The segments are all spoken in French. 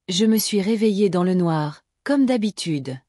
Je me suis réveillée dans le noir, comme d'habitude.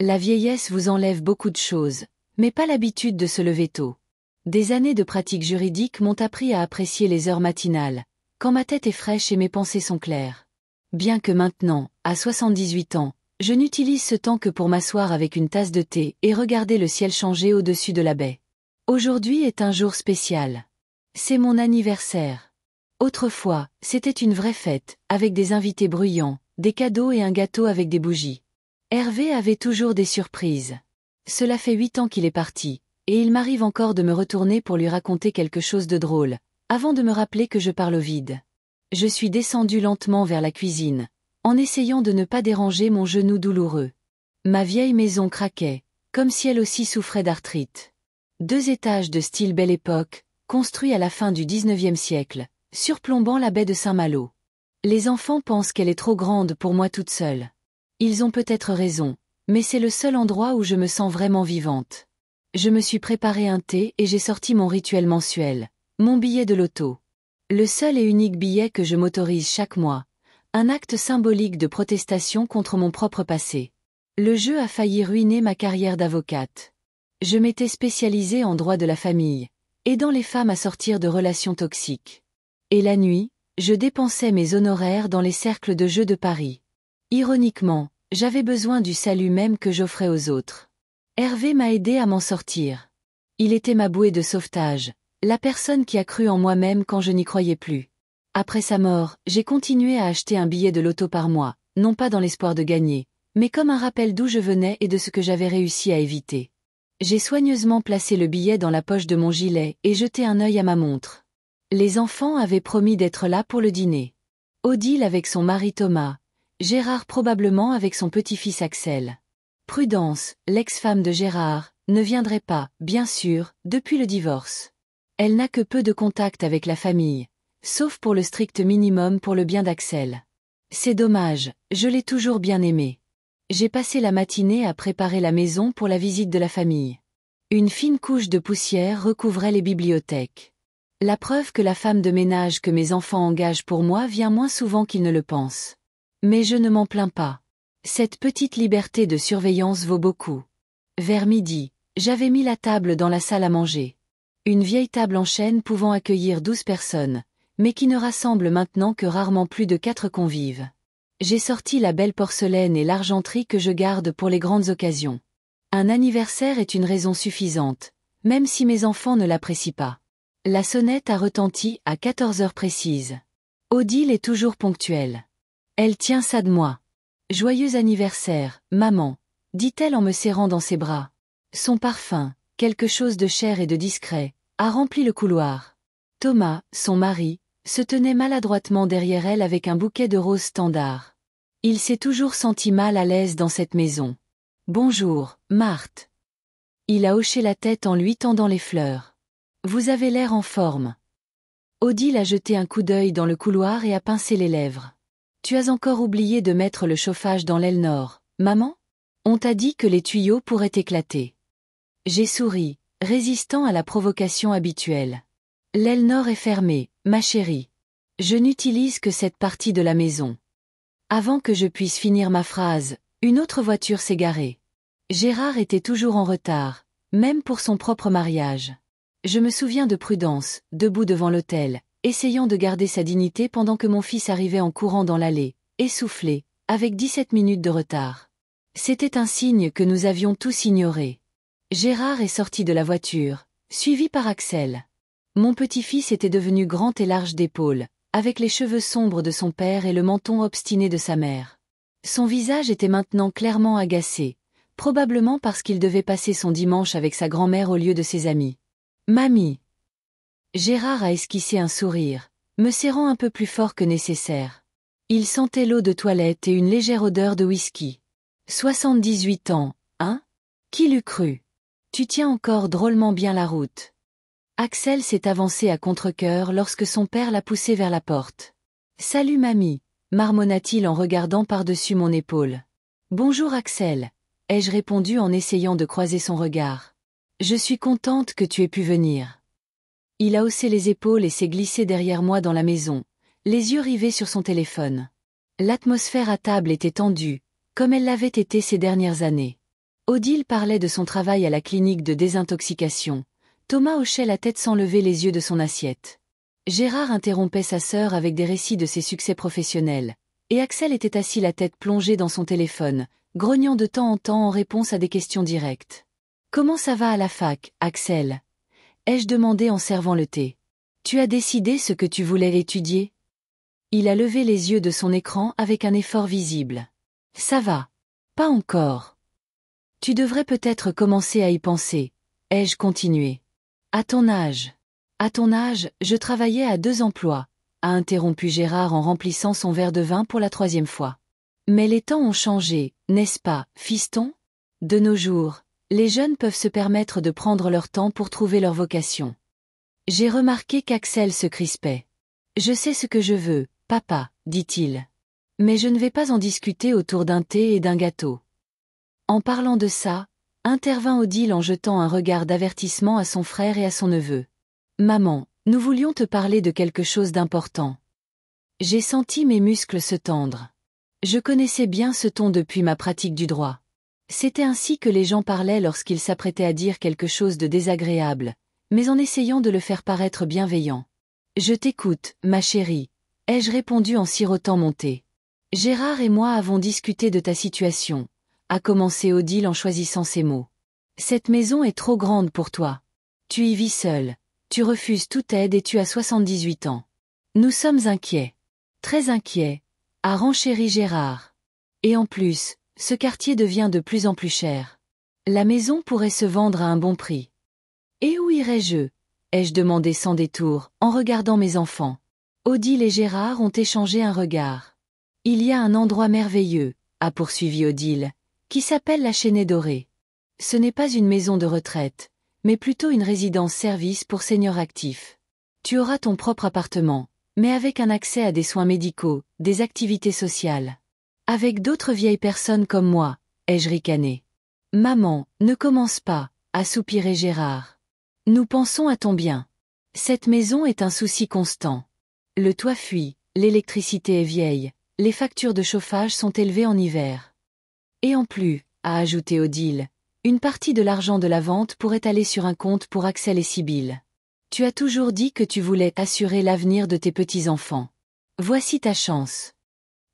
La vieillesse vous enlève beaucoup de choses, mais pas l'habitude de se lever tôt. Des années de pratique juridique m'ont appris à apprécier les heures matinales, quand ma tête est fraîche et mes pensées sont claires. Bien que maintenant, à 78 ans, je n'utilise ce temps que pour m'asseoir avec une tasse de thé et regarder le ciel changer au-dessus de la baie. Aujourd'hui est un jour spécial. C'est mon anniversaire. Autrefois, c'était une vraie fête, avec des invités bruyants, des cadeaux et un gâteau avec des bougies. Hervé avait toujours des surprises. Cela fait 8 ans qu'il est parti, et il m'arrive encore de me retourner pour lui raconter quelque chose de drôle, avant de me rappeler que je parle au vide. Je suis descendue lentement vers la cuisine, en essayant de ne pas déranger mon genou douloureux. Ma vieille maison craquait, comme si elle aussi souffrait d'arthrite. 2 étages de style Belle Époque, construits à la fin du XIXe siècle, surplombant la baie de Saint-Malo. Les enfants pensent qu'elle est trop grande pour moi toute seule. Ils ont peut-être raison, mais c'est le seul endroit où je me sens vraiment vivante. Je me suis préparé un thé et j'ai sorti mon rituel mensuel, mon billet de loto. Le seul et unique billet que je m'autorise chaque mois, un acte symbolique de protestation contre mon propre passé. Le jeu a failli ruiner ma carrière d'avocate. Je m'étais spécialisée en droit de la famille, aidant les femmes à sortir de relations toxiques. Et la nuit, je dépensais mes honoraires dans les cercles de jeux de Paris. Ironiquement, j'avais besoin du salut même que j'offrais aux autres. Hervé m'a aidé à m'en sortir. Il était ma bouée de sauvetage, la personne qui a cru en moi-même quand je n'y croyais plus. Après sa mort, j'ai continué à acheter un billet de loto par mois, non pas dans l'espoir de gagner, mais comme un rappel d'où je venais et de ce que j'avais réussi à éviter. J'ai soigneusement placé le billet dans la poche de mon gilet et jeté un œil à ma montre. Les enfants avaient promis d'être là pour le dîner. Odile avec son mari Thomas, Gérard probablement avec son petit-fils Axel. Prudence, l'ex-femme de Gérard, ne viendrait pas, bien sûr, depuis le divorce. Elle n'a que peu de contact avec la famille, sauf pour le strict minimum pour le bien d'Axel. C'est dommage, je l'ai toujours bien aimé. J'ai passé la matinée à préparer la maison pour la visite de la famille. Une fine couche de poussière recouvrait les bibliothèques. La preuve que la femme de ménage que mes enfants engagent pour moi vient moins souvent qu'ils ne le pensent. Mais je ne m'en plains pas. Cette petite liberté de surveillance vaut beaucoup. Vers midi, j'avais mis la table dans la salle à manger. Une vieille table en chêne pouvant accueillir 12 personnes, mais qui ne rassemble maintenant que rarement plus de 4 convives. J'ai sorti la belle porcelaine et l'argenterie que je garde pour les grandes occasions. Un anniversaire est une raison suffisante, même si mes enfants ne l'apprécient pas. La sonnette a retenti à 14 heures précises. Odile est toujours ponctuelle. Elle tient ça de moi. Joyeux anniversaire, maman, dit-elle en me serrant dans ses bras. Son parfum, quelque chose de cher et de discret, a rempli le couloir. Thomas, son mari, se tenait maladroitement derrière elle avec un bouquet de roses standard. Il s'est toujours senti mal à l'aise dans cette maison. Bonjour, Marthe. Il a hoché la tête en lui tendant les fleurs. Vous avez l'air en forme. Odile a jeté un coup d'œil dans le couloir et a pincé les lèvres. Tu as encore oublié de mettre le chauffage dans l'aile nord, maman? On t'a dit que les tuyaux pourraient éclater. J'ai souri, résistant à la provocation habituelle. L'aile nord est fermée, ma chérie. Je n'utilise que cette partie de la maison. Avant que je puisse finir ma phrase, une autre voiture s'est garée. Gérard était toujours en retard, même pour son propre mariage. Je me souviens de Prudence, debout devant l'hôtel, essayant de garder sa dignité pendant que mon fils arrivait en courant dans l'allée, essoufflé, avec 17 minutes de retard. C'était un signe que nous avions tous ignoré. Gérard est sorti de la voiture, suivi par Axel. Mon petit-fils était devenu grand et large d'épaules, avec les cheveux sombres de son père et le menton obstiné de sa mère. Son visage était maintenant clairement agacé, probablement parce qu'il devait passer son dimanche avec sa grand-mère au lieu de ses amis. Mamie. Gérard a esquissé un sourire, me serrant un peu plus fort que nécessaire. Il sentait l'eau de toilette et une légère odeur de whisky. 78 ans, hein? Qui l'eût cru? Tu tiens encore drôlement bien la route. Axel s'est avancé à contre-cœur lorsque son père l'a poussé vers la porte. Salut mamie, marmonna-t-il en regardant par-dessus mon épaule. Bonjour Axel, ai-je répondu en essayant de croiser son regard. Je suis contente que tu aies pu venir. Il a haussé les épaules et s'est glissé derrière moi dans la maison, les yeux rivés sur son téléphone. L'atmosphère à table était tendue, comme elle l'avait été ces dernières années. Odile parlait de son travail à la clinique de désintoxication. Thomas hochait la tête sans lever les yeux de son assiette. Gérard interrompait sa sœur avec des récits de ses succès professionnels, et Axel était assis la tête plongée dans son téléphone, grognant de temps en temps en réponse à des questions directes. « Comment ça va à la fac, Axel ?» ai-je demandé en servant le thé. « Tu as décidé ce que tu voulais étudier ?» Il a levé les yeux de son écran avec un effort visible. « Ça va. Pas encore. Tu devrais peut-être commencer à y penser, » ai-je continué. « À ton âge. À ton âge, je travaillais à 2 emplois, » a interrompu Gérard en remplissant son verre de vin pour la 3e fois. « Mais les temps ont changé, n'est-ce pas, fiston ? De nos jours, les jeunes peuvent se permettre de prendre leur temps pour trouver leur vocation. » J'ai remarqué qu'Axel se crispait. « Je sais ce que je veux, papa, » dit-il. « Mais je ne vais pas en discuter autour d'un thé et d'un gâteau. » En parlant de ça, intervint Odile en jetant un regard d'avertissement à son frère et à son neveu. « Maman, nous voulions te parler de quelque chose d'important. » J'ai senti mes muscles se tendre. Je connaissais bien ce ton depuis ma pratique du droit. C'était ainsi que les gens parlaient lorsqu'ils s'apprêtaient à dire quelque chose de désagréable, mais en essayant de le faire paraître bienveillant. « Je t'écoute, ma chérie, » ai-je répondu en sirotant mon thé. « Gérard et moi avons discuté de ta situation, » a commencé Odile en choisissant ses mots. « Cette maison est trop grande pour toi. Tu y vis seule, tu refuses toute aide et tu as 78 ans. Nous sommes inquiets. Très inquiets, » a renchéri Gérard. « Et en plus, ce quartier devient de plus en plus cher. La maison pourrait se vendre à un bon prix. »« Et où irais-je » ai-je demandé sans détour, en regardant mes enfants. Odile et Gérard ont échangé un regard. « Il y a un endroit merveilleux, » a poursuivi Odile, « qui s'appelle la Chênaie Dorée. Ce n'est pas une maison de retraite, mais plutôt une résidence-service pour seniors actifs. Tu auras ton propre appartement, mais avec un accès à des soins médicaux, des activités sociales. Avec d'autres vieilles personnes comme moi, » ai-je ricané. « Maman, ne commence pas, » a soupiré Gérard. « Nous pensons à ton bien. Cette maison est un souci constant. Le toit fuit, l'électricité est vieille, les factures de chauffage sont élevées en hiver. Et en plus, » a ajouté Odile, « une partie de l'argent de la vente pourrait aller sur un compte pour Axel et Sibylle. Tu as toujours dit que tu voulais assurer l'avenir de tes petits-enfants. Voici ta chance. »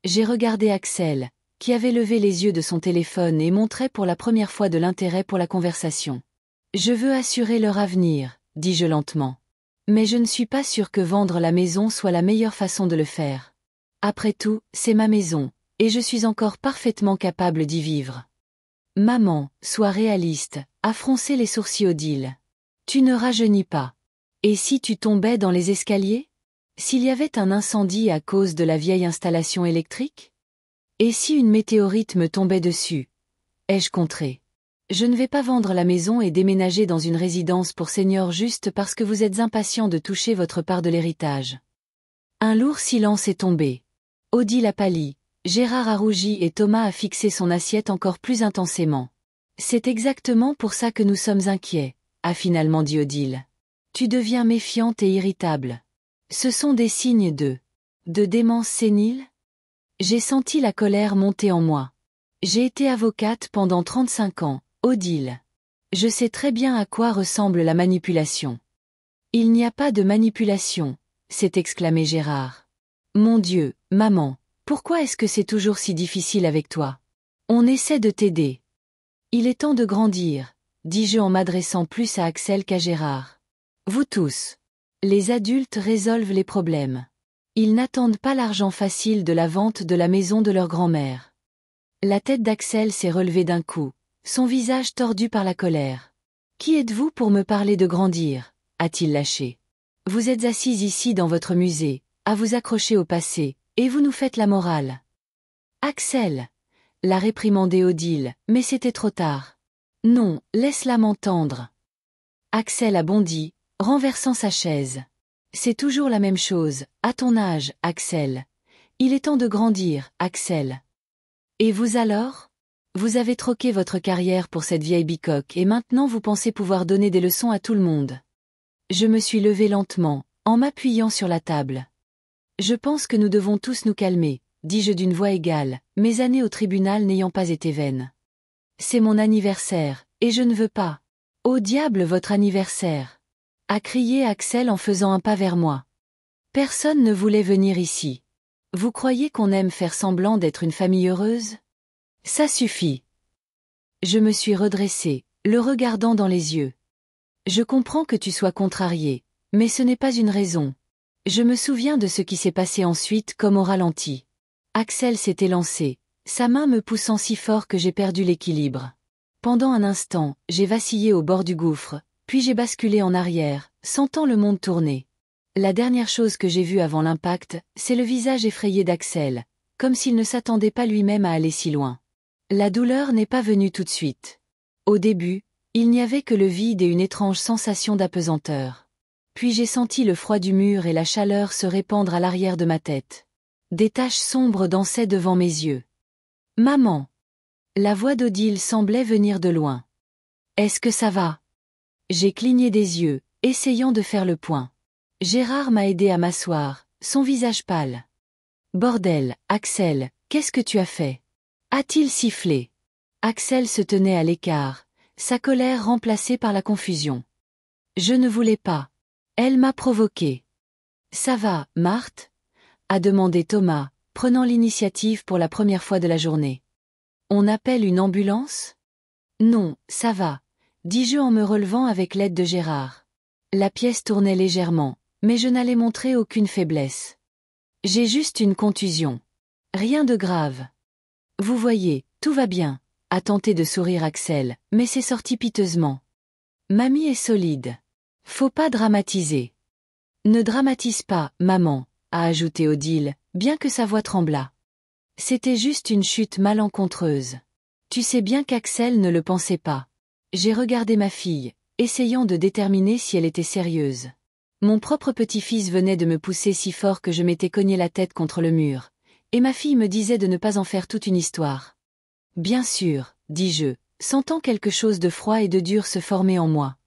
J'ai regardé Axel, qui avait levé les yeux de son téléphone et montrait pour la première fois de l'intérêt pour la conversation. « Je veux assurer leur avenir, » dis-je lentement. « Mais je ne suis pas sûre que vendre la maison soit la meilleure façon de le faire. Après tout, c'est ma maison, et je suis encore parfaitement capable d'y vivre. » « Maman, sois réaliste, » a froncé les sourcils Odile. « Tu ne rajeunis pas. Et si tu tombais dans les escaliers ? S'il y avait un incendie à cause de la vieille installation électrique ? Et si une météorite me tombait dessus ? Ai-je contré. Je ne vais pas vendre la maison et déménager dans une résidence pour seniors juste parce que vous êtes impatient de toucher votre part de l'héritage. » Un lourd silence est tombé. Odile a pâli, Gérard a rougi et Thomas a fixé son assiette encore plus intensément. « C'est exactement pour ça que nous sommes inquiets, » a finalement dit Odile. « Tu deviens méfiante et irritable. Ce sont des signes de démence sénile ? » J'ai senti la colère monter en moi. J'ai été avocate pendant 35 ans, Odile. Je sais très bien à quoi ressemble la manipulation. « Il n'y a pas de manipulation, » s'est exclamé Gérard. « Mon Dieu, maman, pourquoi est-ce que c'est toujours si difficile avec toi ? On essaie de t'aider. »« Il est temps de grandir, » dis-je en m'adressant plus à Axel qu'à Gérard. « Vous tous. Les adultes résolvent les problèmes. Ils n'attendent pas l'argent facile de la vente de la maison de leur grand-mère. » La tête d'Axel s'est relevée d'un coup, son visage tordu par la colère. « Qui êtes-vous pour me parler de grandir ?» a-t-il lâché. « Vous êtes assis ici dans votre musée, à vous accrocher au passé, et vous nous faites la morale. »« Axel !» l'a réprimandé Odile, mais c'était trop tard. « Non, laisse-la m'entendre. » Axel a bondi, renversant sa chaise. « C'est toujours la même chose, à ton âge, Axel. Il est temps de grandir, Axel. » « Et vous alors ? Vous avez troqué votre carrière pour cette vieille bicoque et maintenant vous pensez pouvoir donner des leçons à tout le monde. » Je me suis levée lentement, en m'appuyant sur la table. « Je pense que nous devons tous nous calmer, » dis-je d'une voix égale, mes années au tribunal n'ayant pas été vaines. C'est mon anniversaire, et je ne veux pas. Au diable votre anniversaire! A crié Axel en faisant un pas vers moi. Personne ne voulait venir ici. Vous croyez qu'on aime faire semblant d'être une famille heureuse? Ça suffit. Je me suis redressée, le regardant dans les yeux. Je comprends que tu sois contrarié, mais ce n'est pas une raison. Je me souviens de ce qui s'est passé ensuite comme au ralenti. Axel s'est élancé, sa main me poussant si fort que j'ai perdu l'équilibre. Pendant un instant, j'ai vacillé au bord du gouffre, puis j'ai basculé en arrière, sentant le monde tourner. La dernière chose que j'ai vue avant l'impact, c'est le visage effrayé d'Axel, comme s'il ne s'attendait pas lui-même à aller si loin. La douleur n'est pas venue tout de suite. Au début, il n'y avait que le vide et une étrange sensation d'apesanteur. Puis j'ai senti le froid du mur et la chaleur se répandre à l'arrière de ma tête. Des taches sombres dansaient devant mes yeux. « Maman !» La voix d'Odile semblait venir de loin. « Est-ce que ça va ?» J'ai cligné des yeux, essayant de faire le point. Gérard m'a aidé à m'asseoir, son visage pâle. « Bordel, Axel, qu'est-ce que tu as fait ?» a-t-il sifflé. Axel se tenait à l'écart, sa colère remplacée par la confusion. « Je ne voulais pas. Elle m'a provoqué. »« Ça va, Marthe ?» a demandé Thomas, prenant l'initiative pour la première fois de la journée. « On appelle une ambulance ?»« Non, ça va, » dis-je en me relevant avec l'aide de Gérard. La pièce tournait légèrement, mais je n'allais montrer aucune faiblesse. « J'ai juste une contusion. Rien de grave. »« Vous voyez, tout va bien, » a tenté de sourire Axel, mais c'est sorti piteusement. « Mamie est solide. Faut pas dramatiser. »« Ne dramatise pas, maman, » a ajouté Odile, bien que sa voix tremblât. C'était juste une chute malencontreuse. Tu sais bien qu'Axel ne le pensait pas. J'ai regardé ma fille, essayant de déterminer si elle était sérieuse. Mon propre petit-fils venait de me pousser si fort que je m'étais cogné la tête contre le mur, et ma fille me disait de ne pas en faire toute une histoire. Bien sûr, dis-je, sentant quelque chose de froid et de dur se former en moi.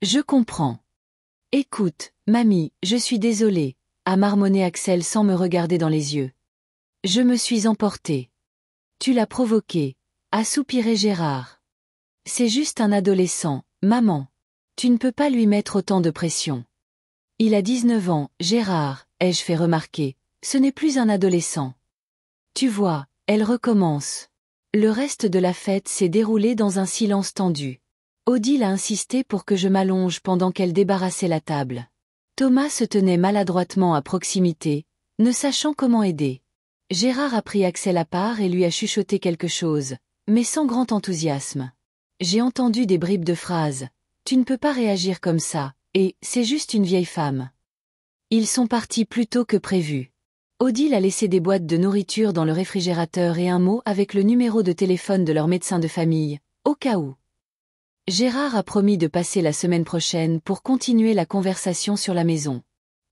Je comprends. Écoute, mamie, je suis désolée, a marmonné Axel sans me regarder dans les yeux. Je me suis emportée. Tu l'as provoqué, a soupiré Gérard. C'est juste un adolescent, maman. Tu ne peux pas lui mettre autant de pression. Il a 19 ans, Gérard, ai-je fait remarquer, ce n'est plus un adolescent. Tu vois, elle recommence. Le reste de la fête s'est déroulé dans un silence tendu. Odile a insisté pour que je m'allonge pendant qu'elle débarrassait la table. Thomas se tenait maladroitement à proximité, ne sachant comment aider. Gérard a pris Axel à part et lui a chuchoté quelque chose, mais sans grand enthousiasme. J'ai entendu des bribes de phrases. « Tu ne peux pas réagir comme ça » et « c'est juste une vieille femme ». Ils sont partis plus tôt que prévu. Odile a laissé des boîtes de nourriture dans le réfrigérateur et un mot avec le numéro de téléphone de leur médecin de famille, au cas où. Gérard a promis de passer la semaine prochaine pour continuer la conversation sur la maison.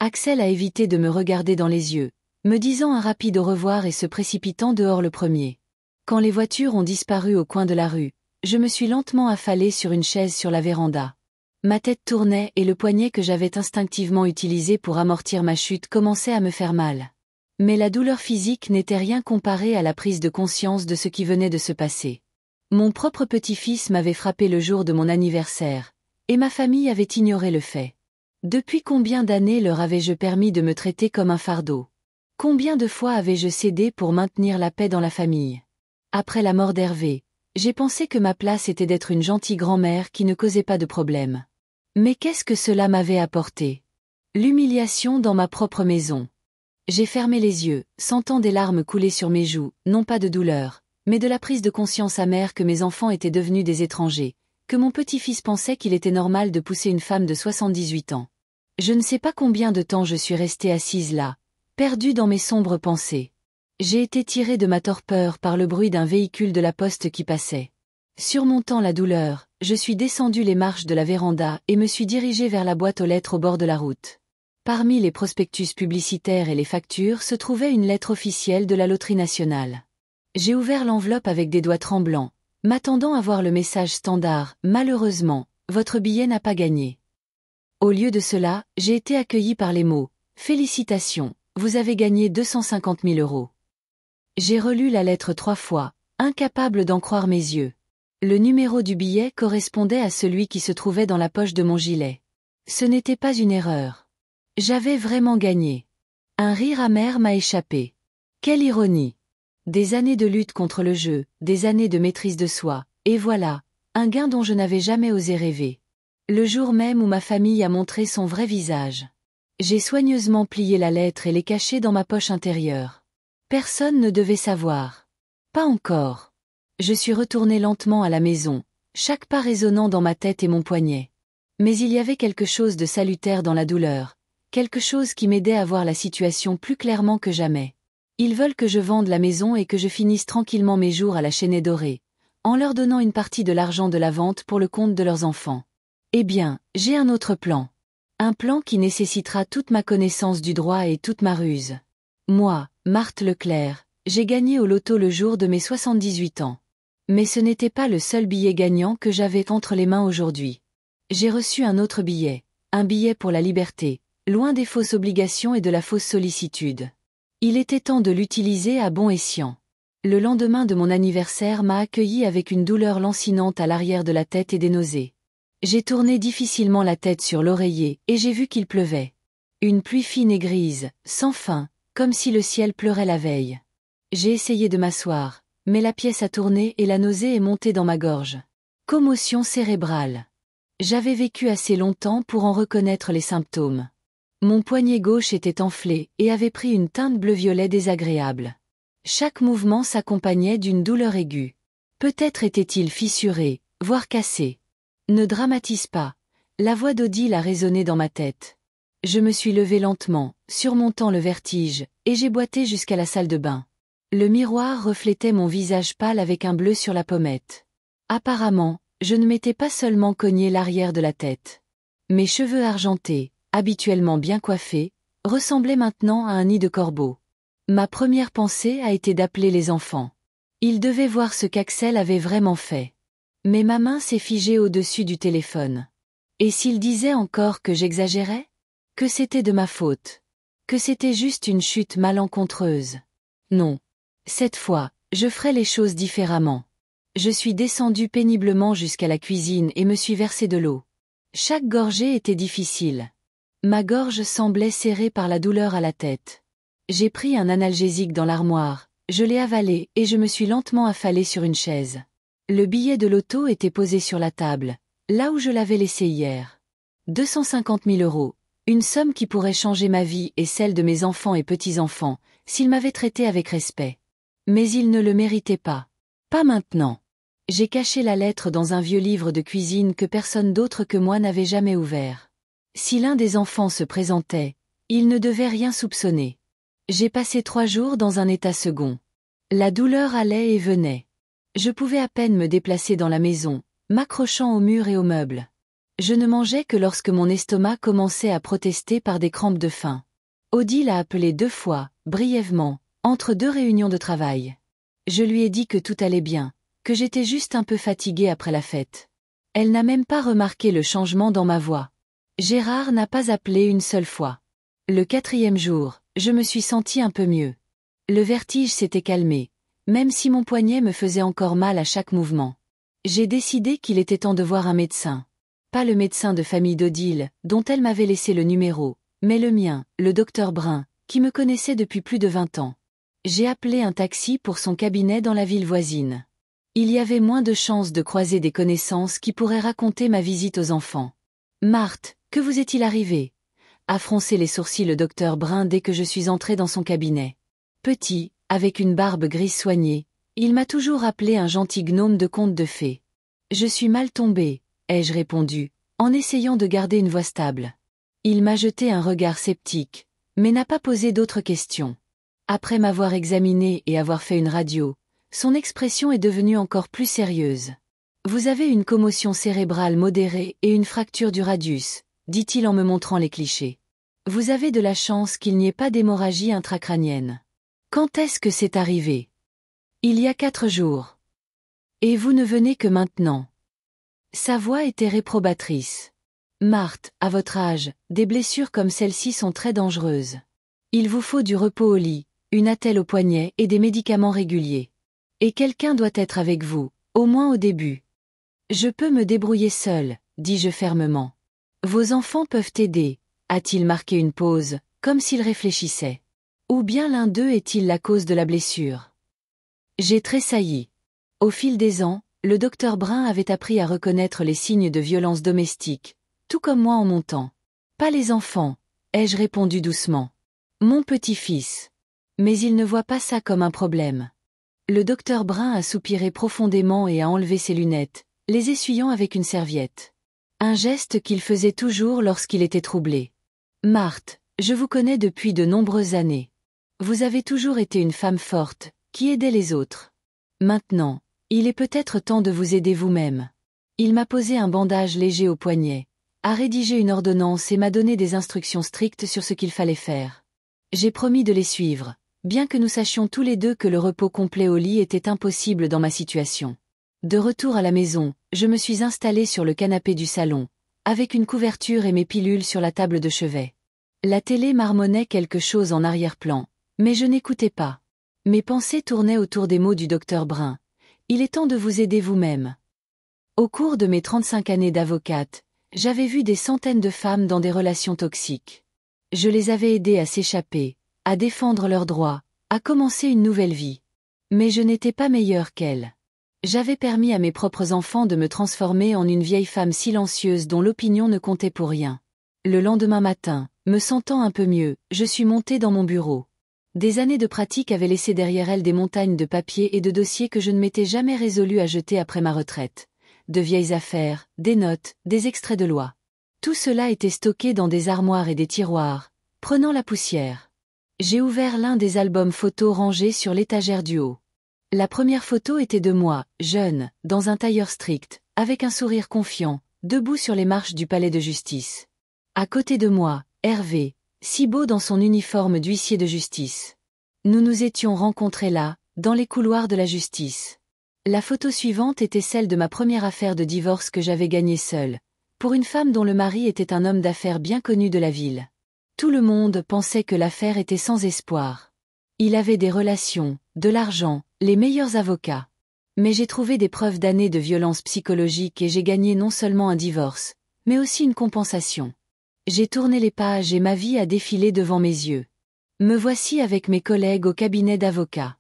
Axel a évité de me regarder dans les yeux, me disant un rapide au revoir et se précipitant dehors le premier. Quand les voitures ont disparu au coin de la rue, je me suis lentement affalée sur une chaise sur la véranda. Ma tête tournait et le poignet que j'avais instinctivement utilisé pour amortir ma chute commençait à me faire mal. Mais la douleur physique n'était rien comparée à la prise de conscience de ce qui venait de se passer. Mon propre petit-fils m'avait frappé le jour de mon anniversaire, et ma famille avait ignoré le fait. Depuis combien d'années leur avais-je permis de me traiter comme un fardeau? Combien de fois avais-je cédé pour maintenir la paix dans la famille? Après la mort d'Hervé, j'ai pensé que ma place était d'être une gentille grand-mère qui ne causait pas de problème. Mais qu'est-ce que cela m'avait apporté? L'humiliation dans ma propre maison. J'ai fermé les yeux, sentant des larmes couler sur mes joues, non pas de douleur, mais de la prise de conscience amère que mes enfants étaient devenus des étrangers, que mon petit-fils pensait qu'il était normal de pousser une femme de 78 ans. Je ne sais pas combien de temps je suis restée assise là, perdue dans mes sombres pensées. J'ai été tirée de ma torpeur par le bruit d'un véhicule de la poste qui passait. Surmontant la douleur, je suis descendue les marches de la véranda et me suis dirigée vers la boîte aux lettres au bord de la route. Parmi les prospectus publicitaires et les factures se trouvait une lettre officielle de la Loterie nationale. J'ai ouvert l'enveloppe avec des doigts tremblants, m'attendant à voir le message standard « Malheureusement, votre billet n'a pas gagné ». Au lieu de cela, j'ai été accueillie par les mots « Félicitations, vous avez gagné 250 000 €. J'ai relu la lettre 3 fois, incapable d'en croire mes yeux. Le numéro du billet correspondait à celui qui se trouvait dans la poche de mon gilet. Ce n'était pas une erreur. J'avais vraiment gagné. Un rire amer m'a échappé. Quelle ironie! Des années de lutte contre le jeu, des années de maîtrise de soi, et voilà, un gain dont je n'avais jamais osé rêver. Le jour même où ma famille a montré son vrai visage. J'ai soigneusement plié la lettre et l'ai cachée dans ma poche intérieure. Personne ne devait savoir. Pas encore. Je suis retourné lentement à la maison, chaque pas résonnant dans ma tête et mon poignet. Mais il y avait quelque chose de salutaire dans la douleur, quelque chose qui m'aidait à voir la situation plus clairement que jamais. Ils veulent que je vende la maison et que je finisse tranquillement mes jours à la Chênaie Dorée, en leur donnant une partie de l'argent de la vente pour le compte de leurs enfants. Eh bien, j'ai un autre plan. Un plan qui nécessitera toute ma connaissance du droit et toute ma ruse. Moi, Marthe Leclerc, j'ai gagné au loto le jour de mes 78 ans. Mais ce n'était pas le seul billet gagnant que j'avais entre les mains aujourd'hui. J'ai reçu un autre billet, un billet pour la liberté, loin des fausses obligations et de la fausse sollicitude. Il était temps de l'utiliser à bon escient. Le lendemain de mon anniversaire m'a accueilli avec une douleur lancinante à l'arrière de la tête et des nausées. J'ai tourné difficilement la tête sur l'oreiller et j'ai vu qu'il pleuvait. Une pluie fine et grise, sans fin, comme si le ciel pleurait la veille. J'ai essayé de m'asseoir, mais la pièce a tourné et la nausée est montée dans ma gorge. Commotion cérébrale. J'avais vécu assez longtemps pour en reconnaître les symptômes. Mon poignet gauche était enflé et avait pris une teinte bleu-violet désagréable. Chaque mouvement s'accompagnait d'une douleur aiguë. Peut-être était-il fissuré, voire cassé. Ne dramatise pas. La voix d'Odile a résonné dans ma tête. Je me suis levé lentement, surmontant le vertige, et j'ai boité jusqu'à la salle de bain. Le miroir reflétait mon visage pâle avec un bleu sur la pommette. Apparemment, je ne m'étais pas seulement cogné l'arrière de la tête. Mes cheveux argentés, habituellement bien coiffés, ressemblaient maintenant à un nid de corbeau. Ma première pensée a été d'appeler les enfants. Ils devaient voir ce qu'Axel avait vraiment fait. Mais ma main s'est figée au-dessus du téléphone. Et s'ils disaient encore que j'exagérais? Que c'était de ma faute? Que c'était juste une chute malencontreuse? Non. Cette fois, je ferai les choses différemment. Je suis descendu péniblement jusqu'à la cuisine et me suis versé de l'eau. Chaque gorgée était difficile. Ma gorge semblait serrée par la douleur à la tête. J'ai pris un analgésique dans l'armoire, je l'ai avalé et je me suis lentement affalé sur une chaise. Le billet de loto était posé sur la table, là où je l'avais laissé hier. 250 000 €, une somme qui pourrait changer ma vie et celle de mes enfants et petits-enfants, s'ils m'avaient traité avec respect. Mais ils ne le méritaient pas. Pas maintenant. J'ai caché la lettre dans un vieux livre de cuisine que personne d'autre que moi n'avait jamais ouvert. Si l'un des enfants se présentait, il ne devait rien soupçonner. J'ai passé 3 jours dans un état second. La douleur allait et venait. Je pouvais à peine me déplacer dans la maison, m'accrochant au mur et aux meubles. Je ne mangeais que lorsque mon estomac commençait à protester par des crampes de faim. Odile a appelé 2 fois, brièvement, entre 2 réunions de travail. Je lui ai dit que tout allait bien, que j'étais juste un peu fatiguée après la fête. Elle n'a même pas remarqué le changement dans ma voix. Gérard n'a pas appelé une seule fois. Le 4e jour, je me suis sentie un peu mieux. Le vertige s'était calmé, même si mon poignet me faisait encore mal à chaque mouvement. J'ai décidé qu'il était temps de voir un médecin. Pas le médecin de famille d'Odile, dont elle m'avait laissé le numéro, mais le mien, le docteur Brun, qui me connaissait depuis plus de 20 ans. J'ai appelé un taxi pour son cabinet dans la ville voisine. Il y avait moins de chances de croiser des connaissances qui pourraient raconter ma visite aux enfants. « Marthe, que vous est-il arrivé ?» a froncé les sourcils le docteur Brun dès que je suis entrée dans son cabinet. Petit, avec une barbe grise soignée, il m'a toujours rappelé un gentil gnome de conte de fées. « Je suis mal tombée », ai-je répondu, en essayant de garder une voix stable. Il m'a jeté un regard sceptique, mais n'a pas posé d'autres questions. Après m'avoir examiné et avoir fait une radio, son expression est devenue encore plus sérieuse. « Vous avez une commotion cérébrale modérée et une fracture du radius, dit-il en me montrant les clichés. Vous avez de la chance qu'il n'y ait pas d'hémorragie intracrânienne. Quand est-ce que c'est arrivé? Il y a 4 jours. Et vous ne venez que maintenant. Sa voix était réprobatrice. Marthe, à votre âge, des blessures comme celle-ci sont très dangereuses. Il vous faut du repos au lit, une attelle au poignet et des médicaments réguliers. Et quelqu'un doit être avec vous, au moins au début. Je peux me débrouiller seul, dis-je fermement. Vos enfants peuvent aider, a-t-il marqué une pause, comme s'il réfléchissait. Ou bien l'un d'eux est-il la cause de la blessure? J'ai tressailli. Au fil des ans, le docteur Brun avait appris à reconnaître les signes de violence domestique, tout comme moi en mon temps. Pas les enfants, ai-je répondu doucement. Mon petit-fils. Mais il ne voit pas ça comme un problème. Le docteur Brun a soupiré profondément et a enlevé ses lunettes, les essuyant avec une serviette. Un geste qu'il faisait toujours lorsqu'il était troublé. Marthe, je vous connais depuis de nombreuses années. Vous avez toujours été une femme forte, qui aidait les autres. Maintenant, il est peut-être temps de vous aider vous-même. Il m'a posé un bandage léger au poignet, a rédigé une ordonnance et m'a donné des instructions strictes sur ce qu'il fallait faire. J'ai promis de les suivre, bien que nous sachions tous les deux que le repos complet au lit était impossible dans ma situation. De retour à la maison, je me suis installée sur le canapé du salon, avec une couverture et mes pilules sur la table de chevet. La télé marmonnait quelque chose en arrière-plan, mais je n'écoutais pas. Mes pensées tournaient autour des mots du docteur Brun. Il est temps de vous aider vous-même. Au cours de mes 35 années d'avocate, j'avais vu des centaines de femmes dans des relations toxiques. Je les avais aidées à s'échapper, à défendre leurs droits, à commencer une nouvelle vie. Mais je n'étais pas meilleure qu'elles. J'avais permis à mes propres enfants de me transformer en une vieille femme silencieuse dont l'opinion ne comptait pour rien. Le lendemain matin, me sentant un peu mieux, je suis montée dans mon bureau. Des années de pratique avaient laissé derrière elles des montagnes de papiers et de dossiers que je ne m'étais jamais résolue à jeter après ma retraite. De vieilles affaires, des notes, des extraits de loi. Tout cela était stocké dans des armoires et des tiroirs, prenant la poussière. J'ai ouvert l'un des albums photos rangés sur l'étagère du haut. La première photo était de moi, jeune, dans un tailleur strict, avec un sourire confiant, debout sur les marches du palais de justice. À côté de moi, Hervé, si beau dans son uniforme d'huissier de justice. Nous nous étions rencontrés là, dans les couloirs de la justice. La photo suivante était celle de ma première affaire de divorce que j'avais gagnée seule, pour une femme dont le mari était un homme d'affaires bien connu de la ville. Tout le monde pensait que l'affaire était sans espoir. Il avait des relations, de l'argent, les meilleurs avocats. Mais j'ai trouvé des preuves d'années de violence psychologique et j'ai gagné non seulement un divorce, mais aussi une compensation. J'ai tourné les pages et ma vie a défilé devant mes yeux. Me voici avec mes collègues au cabinet d'avocats.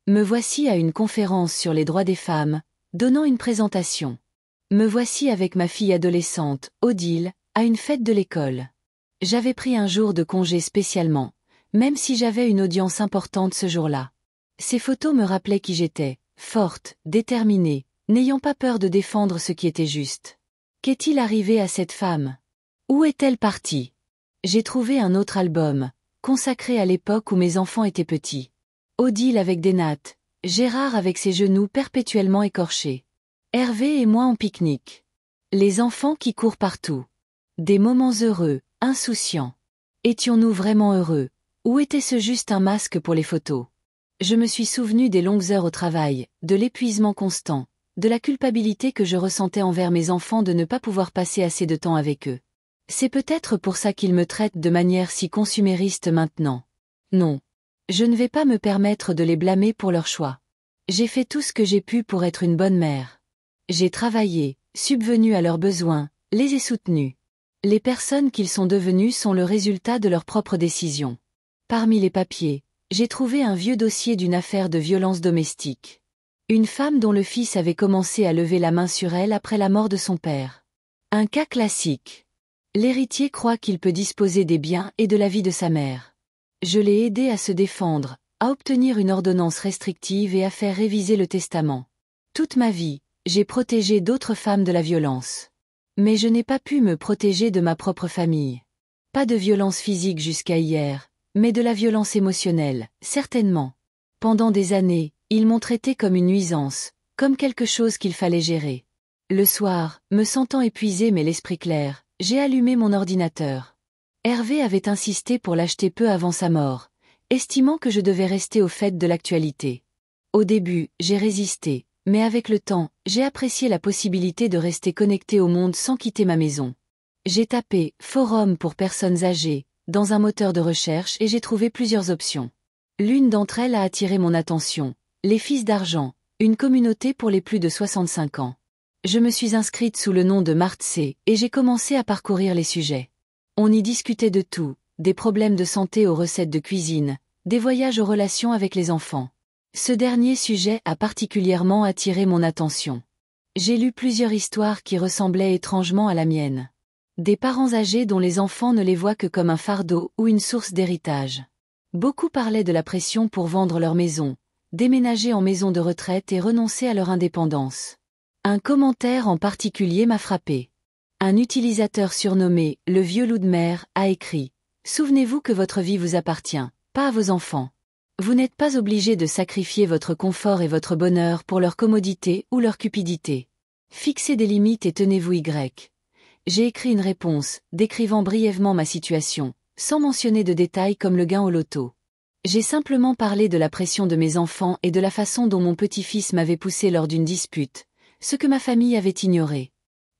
Me voici à une conférence sur les droits des femmes, donnant une présentation. Me voici avec ma fille adolescente, Odile, à une fête de l'école. J'avais pris un jour de congé spécialement, même si j'avais une audience importante ce jour-là. Ces photos me rappelaient qui j'étais, forte, déterminée, n'ayant pas peur de défendre ce qui était juste. Qu'est-il arrivé à cette femme? Où est-elle partie? J'ai trouvé un autre album, consacré à l'époque où mes enfants étaient petits. Odile avec des nattes, Gérard avec ses genoux perpétuellement écorchés. Hervé et moi en pique-nique. Les enfants qui courent partout. Des moments heureux, insouciants. Étions-nous vraiment heureux, ou était-ce juste un masque pour les photos? Je me suis souvenu des longues heures au travail, de l'épuisement constant, de la culpabilité que je ressentais envers mes enfants de ne pas pouvoir passer assez de temps avec eux. C'est peut-être pour ça qu'ils me traitent de manière si consumériste maintenant. Non. Je ne vais pas me permettre de les blâmer pour leur choix. J'ai fait tout ce que j'ai pu pour être une bonne mère. J'ai travaillé, subvenu à leurs besoins, les ai soutenus. Les personnes qu'ils sont devenus sont le résultat de leurs propres décisions. Parmi les papiers, j'ai trouvé un vieux dossier d'une affaire de violence domestique. Une femme dont le fils avait commencé à lever la main sur elle après la mort de son père. Un cas classique. L'héritier croit qu'il peut disposer des biens et de la vie de sa mère. Je l'ai aidé à se défendre, à obtenir une ordonnance restrictive et à faire réviser le testament. Toute ma vie, j'ai protégé d'autres femmes de la violence. Mais je n'ai pas pu me protéger de ma propre famille. Pas de violence physique jusqu'à hier, mais de la violence émotionnelle, certainement. Pendant des années, ils m'ont traité comme une nuisance, comme quelque chose qu'il fallait gérer. Le soir, me sentant épuisé mais l'esprit clair, j'ai allumé mon ordinateur. Hervé avait insisté pour l'acheter peu avant sa mort, estimant que je devais rester au fait de l'actualité. Au début, j'ai résisté, mais avec le temps, j'ai apprécié la possibilité de rester connecté au monde sans quitter ma maison. J'ai tapé « Forum pour personnes âgées » dans un moteur de recherche et j'ai trouvé plusieurs options. L'une d'entre elles a attiré mon attention, les Fils d'Argent, une communauté pour les plus de 65 ans. Je me suis inscrite sous le nom de Marthe C. et j'ai commencé à parcourir les sujets. On y discutait de tout, des problèmes de santé aux recettes de cuisine, des voyages aux relations avec les enfants. Ce dernier sujet a particulièrement attiré mon attention. J'ai lu plusieurs histoires qui ressemblaient étrangement à la mienne. Des parents âgés dont les enfants ne les voient que comme un fardeau ou une source d'héritage. Beaucoup parlaient de la pression pour vendre leur maison, déménager en maison de retraite et renoncer à leur indépendance. Un commentaire en particulier m'a frappé. Un utilisateur surnommé « le vieux loup de mer » a écrit « Souvenez-vous que votre vie vous appartient, pas à vos enfants. Vous n'êtes pas obligé de sacrifier votre confort et votre bonheur pour leur commodité ou leur cupidité. Fixez des limites et tenez-vous Y. » J'ai écrit une réponse, décrivant brièvement ma situation, sans mentionner de détails comme le gain au loto. J'ai simplement parlé de la pression de mes enfants et de la façon dont mon petit-fils m'avait poussé lors d'une dispute, ce que ma famille avait ignoré.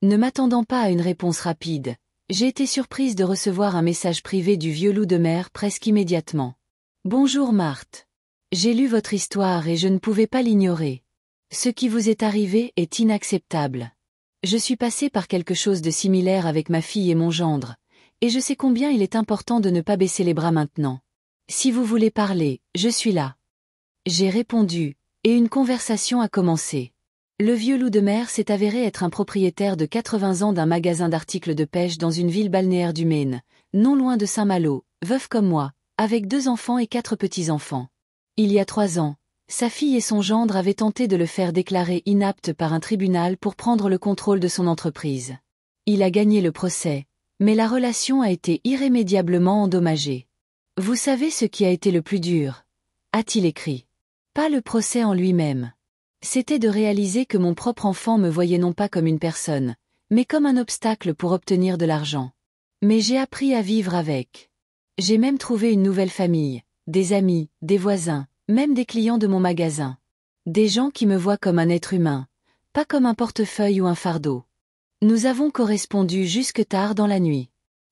Ne m'attendant pas à une réponse rapide, j'ai été surprise de recevoir un message privé du vieux loup de mer presque immédiatement. « Bonjour Marthe. J'ai lu votre histoire et je ne pouvais pas l'ignorer. Ce qui vous est arrivé est inacceptable. Je suis passée par quelque chose de similaire avec ma fille et mon gendre, et je sais combien il est important de ne pas baisser les bras maintenant. Si vous voulez parler, je suis là. » J'ai répondu, et une conversation a commencé. Le vieux loup de mer s'est avéré être un propriétaire de 80 ans d'un magasin d'articles de pêche dans une ville balnéaire du Maine, non loin de Saint-Malo, veuf comme moi, avec 2 enfants et 4 petits-enfants. Il y a 3 ans, sa fille et son gendre avaient tenté de le faire déclarer inapte par un tribunal pour prendre le contrôle de son entreprise. Il a gagné le procès, mais la relation a été irrémédiablement endommagée. « Vous savez ce qui a été le plus dur ?» a-t-il écrit. Pas le procès en lui-même. C'était de réaliser que mon propre enfant me voyait non pas comme une personne, mais comme un obstacle pour obtenir de l'argent. Mais j'ai appris à vivre avec. J'ai même trouvé une nouvelle famille, des amis, des voisins, même des clients de mon magasin. Des gens qui me voient comme un être humain, pas comme un portefeuille ou un fardeau. Nous avons correspondu jusque tard dans la nuit.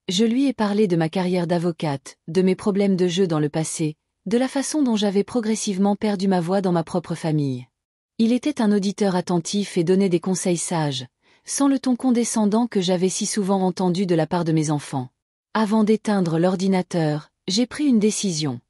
Je lui ai parlé de ma carrière d'avocate, de mes problèmes de jeu dans le passé, de la façon dont j'avais progressivement perdu ma voix dans ma propre famille. Il était un auditeur attentif et donnait des conseils sages, sans le ton condescendant que j'avais si souvent entendu de la part de mes enfants. Avant d'éteindre l'ordinateur, j'ai pris une décision.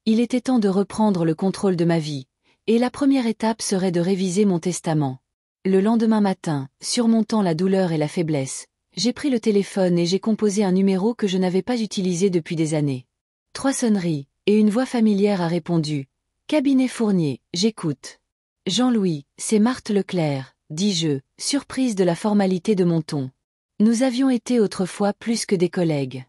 Il était temps de reprendre le contrôle de ma vie, et la première étape serait de réviser mon testament. Le lendemain matin, surmontant la douleur et la faiblesse, j'ai pris le téléphone et j'ai composé un numéro que je n'avais pas utilisé depuis des années. 3 sonneries, et une voix familière a répondu. « Cabinet Fournier, j'écoute. »« Jean-Louis, c'est Marthe Leclerc, » dis-je, surprise de la formalité de mon ton. Nous avions été autrefois plus que des collègues.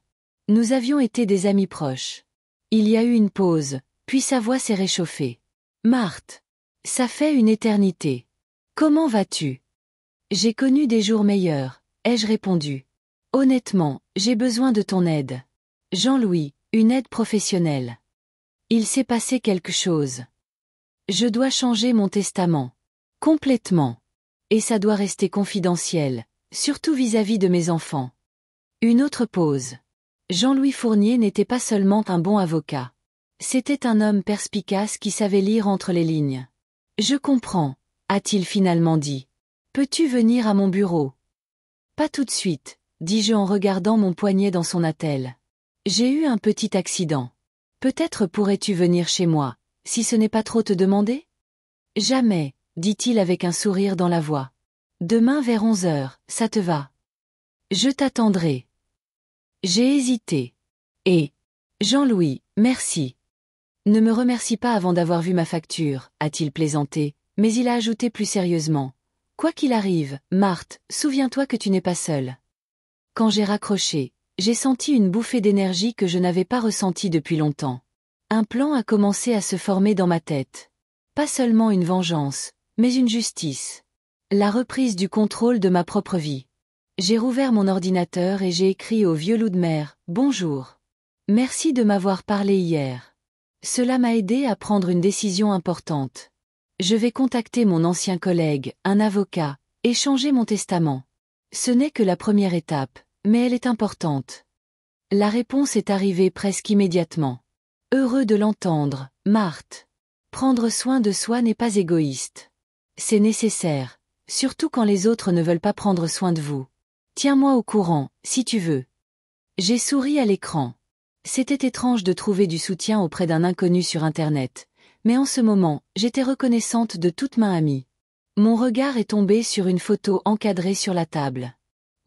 Nous avions été des amis proches. Il y a eu une pause, puis sa voix s'est réchauffée. « Marthe, ça fait une éternité. Comment vas-tu ? » « J'ai connu des jours meilleurs, » ai-je répondu. « Honnêtement, j'ai besoin de ton aide. » Jean-Louis, une aide professionnelle. Il s'est passé quelque chose. Je dois changer mon testament. Complètement. Et ça doit rester confidentiel, surtout vis-à-vis de mes enfants. Une autre pause. Jean-Louis Fournier n'était pas seulement un bon avocat. C'était un homme perspicace qui savait lire entre les lignes. « Je comprends », a-t-il finalement dit. « Peux-tu venir à mon bureau ? » « Pas tout de suite, » dis-je en regardant mon poignet dans son attelle. « J'ai eu un petit accident. Peut-être pourrais-tu venir chez moi, si ce n'est pas trop te demander ? » « Jamais, » dit-il avec un sourire dans la voix. « Demain vers 11 heures, ça te va ? » « Je t'attendrai. » J'ai hésité. Et « Jean-Louis, merci. »« Ne me remercie pas avant d'avoir vu ma facture, » a-t-il plaisanté, mais il a ajouté plus sérieusement. « Quoi qu'il arrive, Marthe, souviens-toi que tu n'es pas seule. » Quand j'ai raccroché, j'ai senti une bouffée d'énergie que je n'avais pas ressentie depuis longtemps. Un plan a commencé à se former dans ma tête. Pas seulement une vengeance, mais une justice. La reprise du contrôle de ma propre vie. J'ai rouvert mon ordinateur et j'ai écrit au vieux loup de mer, « Bonjour. Merci de m'avoir parlé hier. Cela m'a aidé à prendre une décision importante. Je vais contacter mon ancien collègue, un avocat, et changer mon testament. Ce n'est que la première étape, mais elle est importante. » La réponse est arrivée presque immédiatement. « Heureux de l'entendre, Marthe. Prendre soin de soi n'est pas égoïste. C'est nécessaire, surtout quand les autres ne veulent pas prendre soin de vous. Tiens-moi au courant, si tu veux. J'ai souri à l'écran. C'était étrange de trouver du soutien auprès d'un inconnu sur Internet, mais en ce moment, j'étais reconnaissante de toute ma amie. Mon regard est tombé sur une photo encadrée sur la table.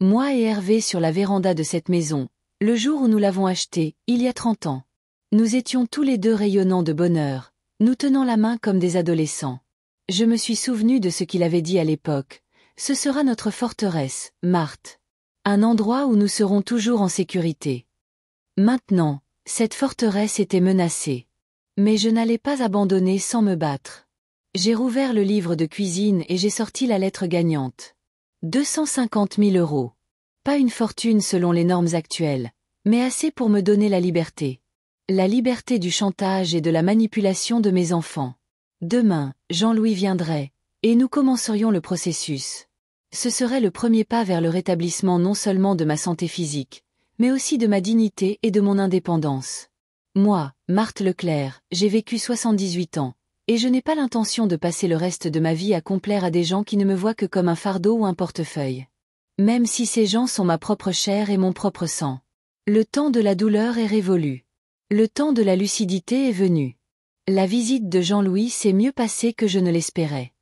Moi et Hervé sur la véranda de cette maison, le jour où nous l'avons achetée, il y a 30 ans. Nous étions tous les deux rayonnants de bonheur, nous tenant la main comme des adolescents. Je me suis souvenu de ce qu'il avait dit à l'époque. Ce sera notre forteresse, Marthe. Un endroit où nous serons toujours en sécurité. Maintenant, cette forteresse était menacée. Mais je n'allais pas abandonner sans me battre. J'ai rouvert le livre de cuisine et j'ai sorti la lettre gagnante. 250 000 €. Pas une fortune selon les normes actuelles, mais assez pour me donner la liberté. La liberté du chantage et de la manipulation de mes enfants. Demain, Jean-Louis viendrait, et nous commencerions le processus. Ce serait le premier pas vers le rétablissement non seulement de ma santé physique, mais aussi de ma dignité et de mon indépendance. Moi, Marthe Leclerc, j'ai vécu 78 ans, et je n'ai pas l'intention de passer le reste de ma vie à complaire à des gens qui ne me voient que comme un fardeau ou un portefeuille. Même si ces gens sont ma propre chair et mon propre sang. Le temps de la douleur est révolu. Le temps de la lucidité est venu. La visite de Jean-Louis s'est mieux passée que je ne l'espérais.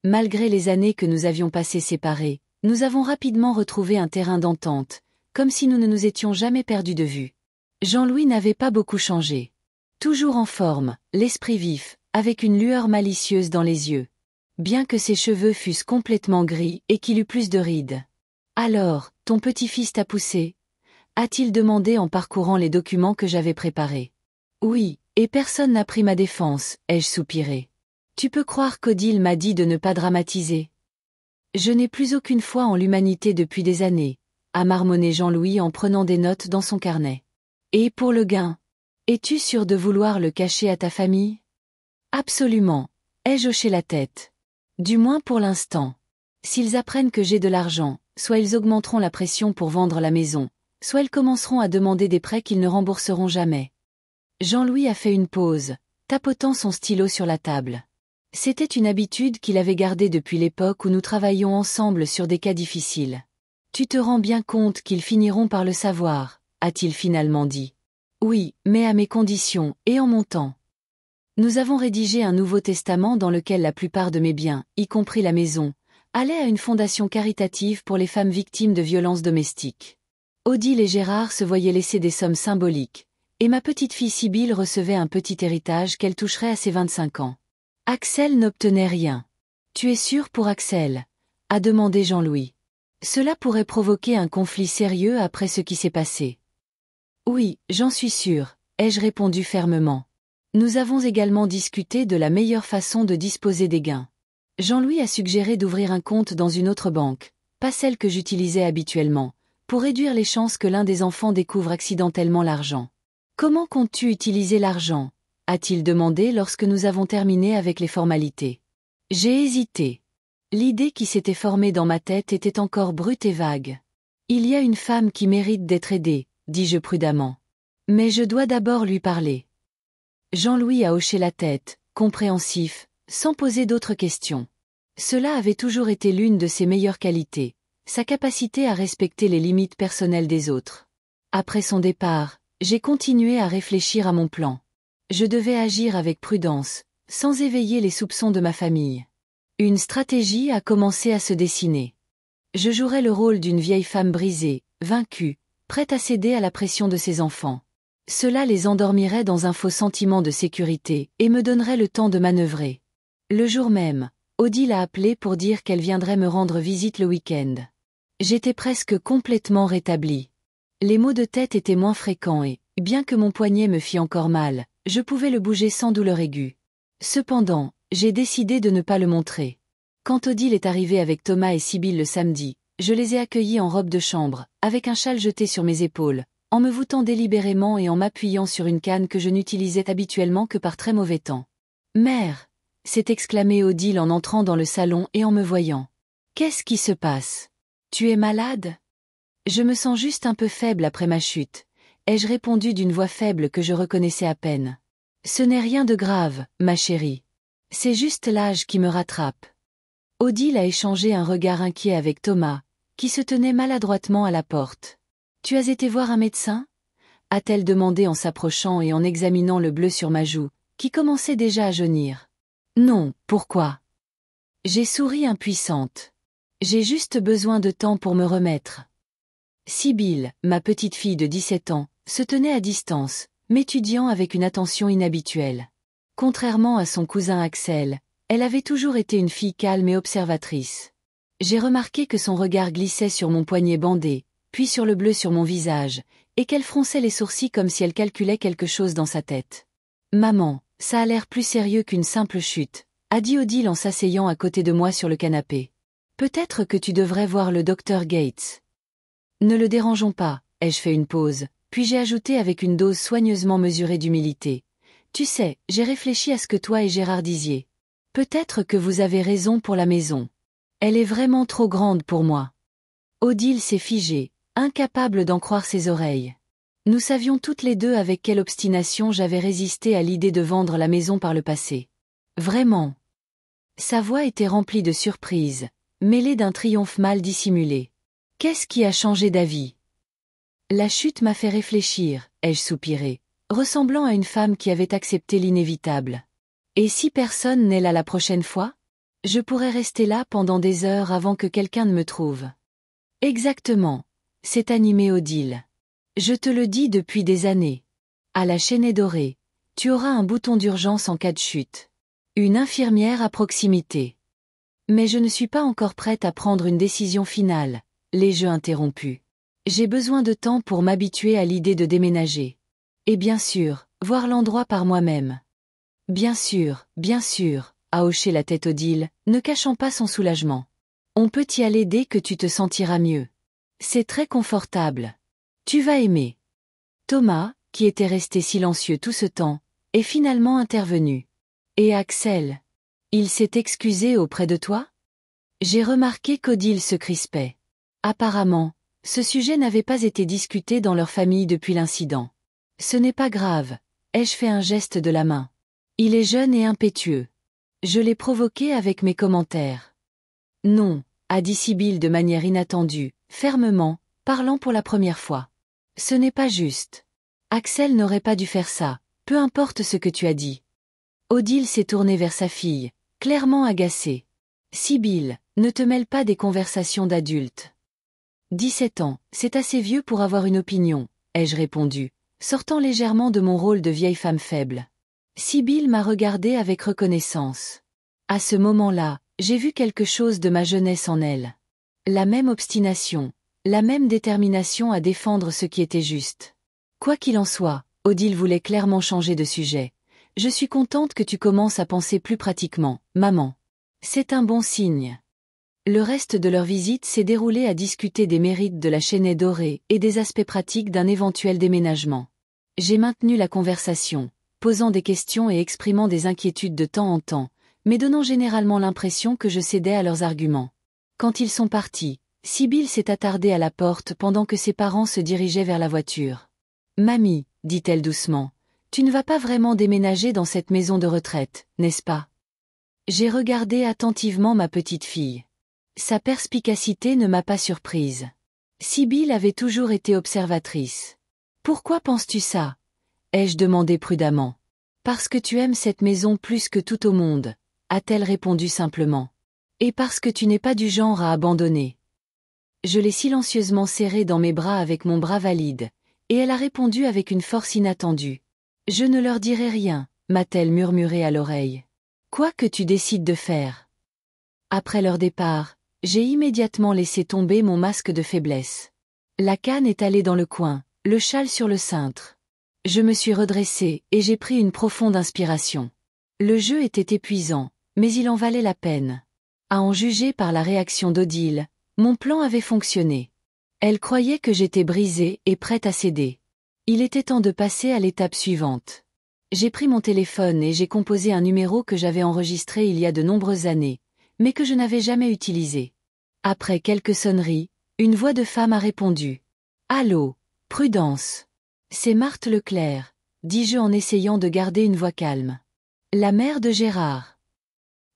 Malgré les années que nous avions passées séparés, nous avons rapidement retrouvé un terrain d'entente, comme si nous ne nous étions jamais perdus de vue. Jean-Louis n'avait pas beaucoup changé. Toujours en forme, l'esprit vif, avec une lueur malicieuse dans les yeux. Bien que ses cheveux fussent complètement gris et qu'il eût plus de rides. « Alors, ton petit-fils t'a poussé ?» a-t-il demandé en parcourant les documents que j'avais préparés. « Oui, et personne n'a pris ma défense », ai-je soupiré. « Tu peux croire qu'Odile m'a dit de ne pas dramatiser. » « Je n'ai plus aucune foi en l'humanité depuis des années », a marmonné Jean-Louis en prenant des notes dans son carnet. « Et pour le gain? Es-tu sûr de vouloir le cacher à ta famille ? » « Absolument », ai-je hoché la tête. « Du moins pour l'instant. S'ils apprennent que j'ai de l'argent, soit ils augmenteront la pression pour vendre la maison, soit ils commenceront à demander des prêts qu'ils ne rembourseront jamais. » Jean-Louis a fait une pause, tapotant son stylo sur la table. C'était une habitude qu'il avait gardée depuis l'époque où nous travaillions ensemble sur des cas difficiles. « Tu te rends bien compte qu'ils finiront par le savoir », a-t-il finalement dit. « Oui, mais à mes conditions, et en mon temps. » Nous avons rédigé un Nouveau Testament dans lequel la plupart de mes biens, y compris la maison, allaient à une fondation caritative pour les femmes victimes de violences domestiques. Odile et Gérard se voyaient laisser des sommes symboliques, et ma petite fille Sibylle recevait un petit héritage qu'elle toucherait à ses 25 ans. Axel n'obtenait rien. « Tu es sûr pour Axel ?» a demandé Jean-Louis. « Cela pourrait provoquer un conflit sérieux après ce qui s'est passé. »« Oui, j'en suis sûr », ai-je répondu fermement. Nous avons également discuté de la meilleure façon de disposer des gains. Jean-Louis a suggéré d'ouvrir un compte dans une autre banque, pas celle que j'utilisais habituellement, pour réduire les chances que l'un des enfants découvre accidentellement l'argent. « Comment comptes-tu utiliser l'argent ?» a-t-il demandé lorsque nous avons terminé avec les formalités. J'ai hésité. L'idée qui s'était formée dans ma tête était encore brute et vague. « Il y a une femme qui mérite d'être aidée, » dis-je prudemment. « Mais je dois d'abord lui parler. » Jean-Louis a hoché la tête, compréhensif, sans poser d'autres questions. Cela avait toujours été l'une de ses meilleures qualités, sa capacité à respecter les limites personnelles des autres. Après son départ, j'ai continué à réfléchir à mon plan. Je devais agir avec prudence, sans éveiller les soupçons de ma famille. Une stratégie a commencé à se dessiner. Je jouerais le rôle d'une vieille femme brisée, vaincue, prête à céder à la pression de ses enfants. Cela les endormirait dans un faux sentiment de sécurité et me donnerait le temps de manœuvrer. Le jour même, Odile a appelé pour dire qu'elle viendrait me rendre visite le week-end. J'étais presque complètement rétablie. Les maux de tête étaient moins fréquents et, bien que mon poignet me fît encore mal, je pouvais le bouger sans douleur aiguë. Cependant, j'ai décidé de ne pas le montrer. Quand Odile est arrivée avec Thomas et Sibylle le samedi, je les ai accueillis en robe de chambre, avec un châle jeté sur mes épaules, en me voûtant délibérément et en m'appuyant sur une canne que je n'utilisais habituellement que par très mauvais temps. « Mère !» s'est exclamée Odile en entrant dans le salon et en me voyant. « Qu'est-ce qui se passe ? Tu es malade ? » « Je me sens juste un peu faible après ma chute, ai-je répondu d'une voix faible que je reconnaissais à peine. Ce n'est rien de grave, ma chérie. C'est juste l'âge qui me rattrape. Odile a échangé un regard inquiet avec Thomas, qui se tenait maladroitement à la porte. Tu as été voir un médecin? A-t-elle demandé en s'approchant et en examinant le bleu sur ma joue, qui commençait déjà à jaunir. Non, pourquoi? J'ai souri impuissante. J'ai juste besoin de temps pour me remettre. Sibylle, ma petite fille de 17 ans, se tenait à distance, m'étudiant avec une attention inhabituelle. Contrairement à son cousin Axel, elle avait toujours été une fille calme et observatrice. J'ai remarqué que son regard glissait sur mon poignet bandé, puis sur le bleu sur mon visage, et qu'elle fronçait les sourcils comme si elle calculait quelque chose dans sa tête. « Maman, ça a l'air plus sérieux qu'une simple chute », a dit Odile en s'asseyant à côté de moi sur le canapé. « Peut-être que tu devrais voir le docteur Gates. » Ne le dérangeons pas, ai-je fait une pause, puis j'ai ajouté avec une dose soigneusement mesurée d'humilité. Tu sais, j'ai réfléchi à ce que toi et Gérard disiez. Peut-être que vous avez raison pour la maison. Elle est vraiment trop grande pour moi. Odile s'est figée, incapable d'en croire ses oreilles. Nous savions toutes les deux avec quelle obstination j'avais résisté à l'idée de vendre la maison par le passé. Vraiment. Sa voix était remplie de surprise, mêlée d'un triomphe mal dissimulé. Qu'est-ce qui a changé d'avis? La chute m'a fait réfléchir, ai-je soupiré, ressemblant à une femme qui avait accepté l'inévitable. Et si personne n'est là la prochaine fois? Je pourrais rester là pendant des heures avant que quelqu'un ne me trouve. Exactement. C'est animé Odile. Je te le dis depuis des années. À la Chênaie Dorée, tu auras un bouton d'urgence en cas de chute. Une infirmière à proximité. Mais je ne suis pas encore prête à prendre une décision finale, l'ai-je interrompu. J'ai besoin de temps pour m'habituer à l'idée de déménager. Et bien sûr, voir l'endroit par moi-même. Bien sûr, a hoché la tête Odile, ne cachant pas son soulagement. On peut y aller dès que tu te sentiras mieux. C'est très confortable. Tu vas aimer. Thomas, qui était resté silencieux tout ce temps, est finalement intervenu. Et Axel? Il s'est excusé auprès de toi? J'ai remarqué qu'Odile se crispait. Apparemment, ce sujet n'avait pas été discuté dans leur famille depuis l'incident. Ce n'est pas grave, ai-je fait un geste de la main. Il est jeune et impétueux. Je l'ai provoqué avec mes commentaires. Non, a dit Sibylle de manière inattendue, fermement, parlant pour la première fois. Ce n'est pas juste. Axel n'aurait pas dû faire ça, peu importe ce que tu as dit. Odile s'est tournée vers sa fille, clairement agacée. Sibylle, ne te mêle pas des conversations d'adultes. 17 ans, c'est assez vieux pour avoir une opinion, ai-je répondu, sortant légèrement de mon rôle de vieille femme faible. Sibylle m'a regardé avec reconnaissance. À ce moment-là, j'ai vu quelque chose de ma jeunesse en elle. La même obstination, la même détermination à défendre ce qui était juste. Quoi qu'il en soit, Odile voulait clairement changer de sujet. Je suis contente que tu commences à penser plus pratiquement, maman. C'est un bon signe. Le reste de leur visite s'est déroulé à discuter des mérites de la Chênaie Dorée et des aspects pratiques d'un éventuel déménagement. J'ai maintenu la conversation, posant des questions et exprimant des inquiétudes de temps en temps, mais donnant généralement l'impression que je cédais à leurs arguments. Quand ils sont partis, Sibylle s'est attardée à la porte pendant que ses parents se dirigeaient vers la voiture. « Mamie, dit-elle doucement, tu ne vas pas vraiment déménager dans cette maison de retraite, n'est-ce pas ?» J'ai regardé attentivement ma petite fille. Sa perspicacité ne m'a pas surprise. Sibylle avait toujours été observatrice. « Pourquoi penses-tu ça ?» ai-je demandé prudemment. « Parce que tu aimes cette maison plus que tout au monde, » a-t-elle répondu simplement. « Et parce que tu n'es pas du genre à abandonner. » Je l'ai silencieusement serrée dans mes bras avec mon bras valide, et elle a répondu avec une force inattendue. « Je ne leur dirai rien, » m'a-t-elle murmuré à l'oreille. « Quoi que tu décides de faire. » Après leur départ, j'ai immédiatement laissé tomber mon masque de faiblesse. La canne est allée dans le coin, le châle sur le cintre. Je me suis redressée et j'ai pris une profonde inspiration. Le jeu était épuisant, mais il en valait la peine. À en juger par la réaction d'Odile, mon plan avait fonctionné. Elle croyait que j'étais brisée et prête à céder. Il était temps de passer à l'étape suivante. J'ai pris mon téléphone et j'ai composé un numéro que j'avais enregistré il y a de nombreuses années, mais que je n'avais jamais utilisé. Après quelques sonneries, une voix de femme a répondu. « Allô, Prudence. C'est Marthe Leclerc, dis-je en essayant de garder une voix calme. La mère de Gérard.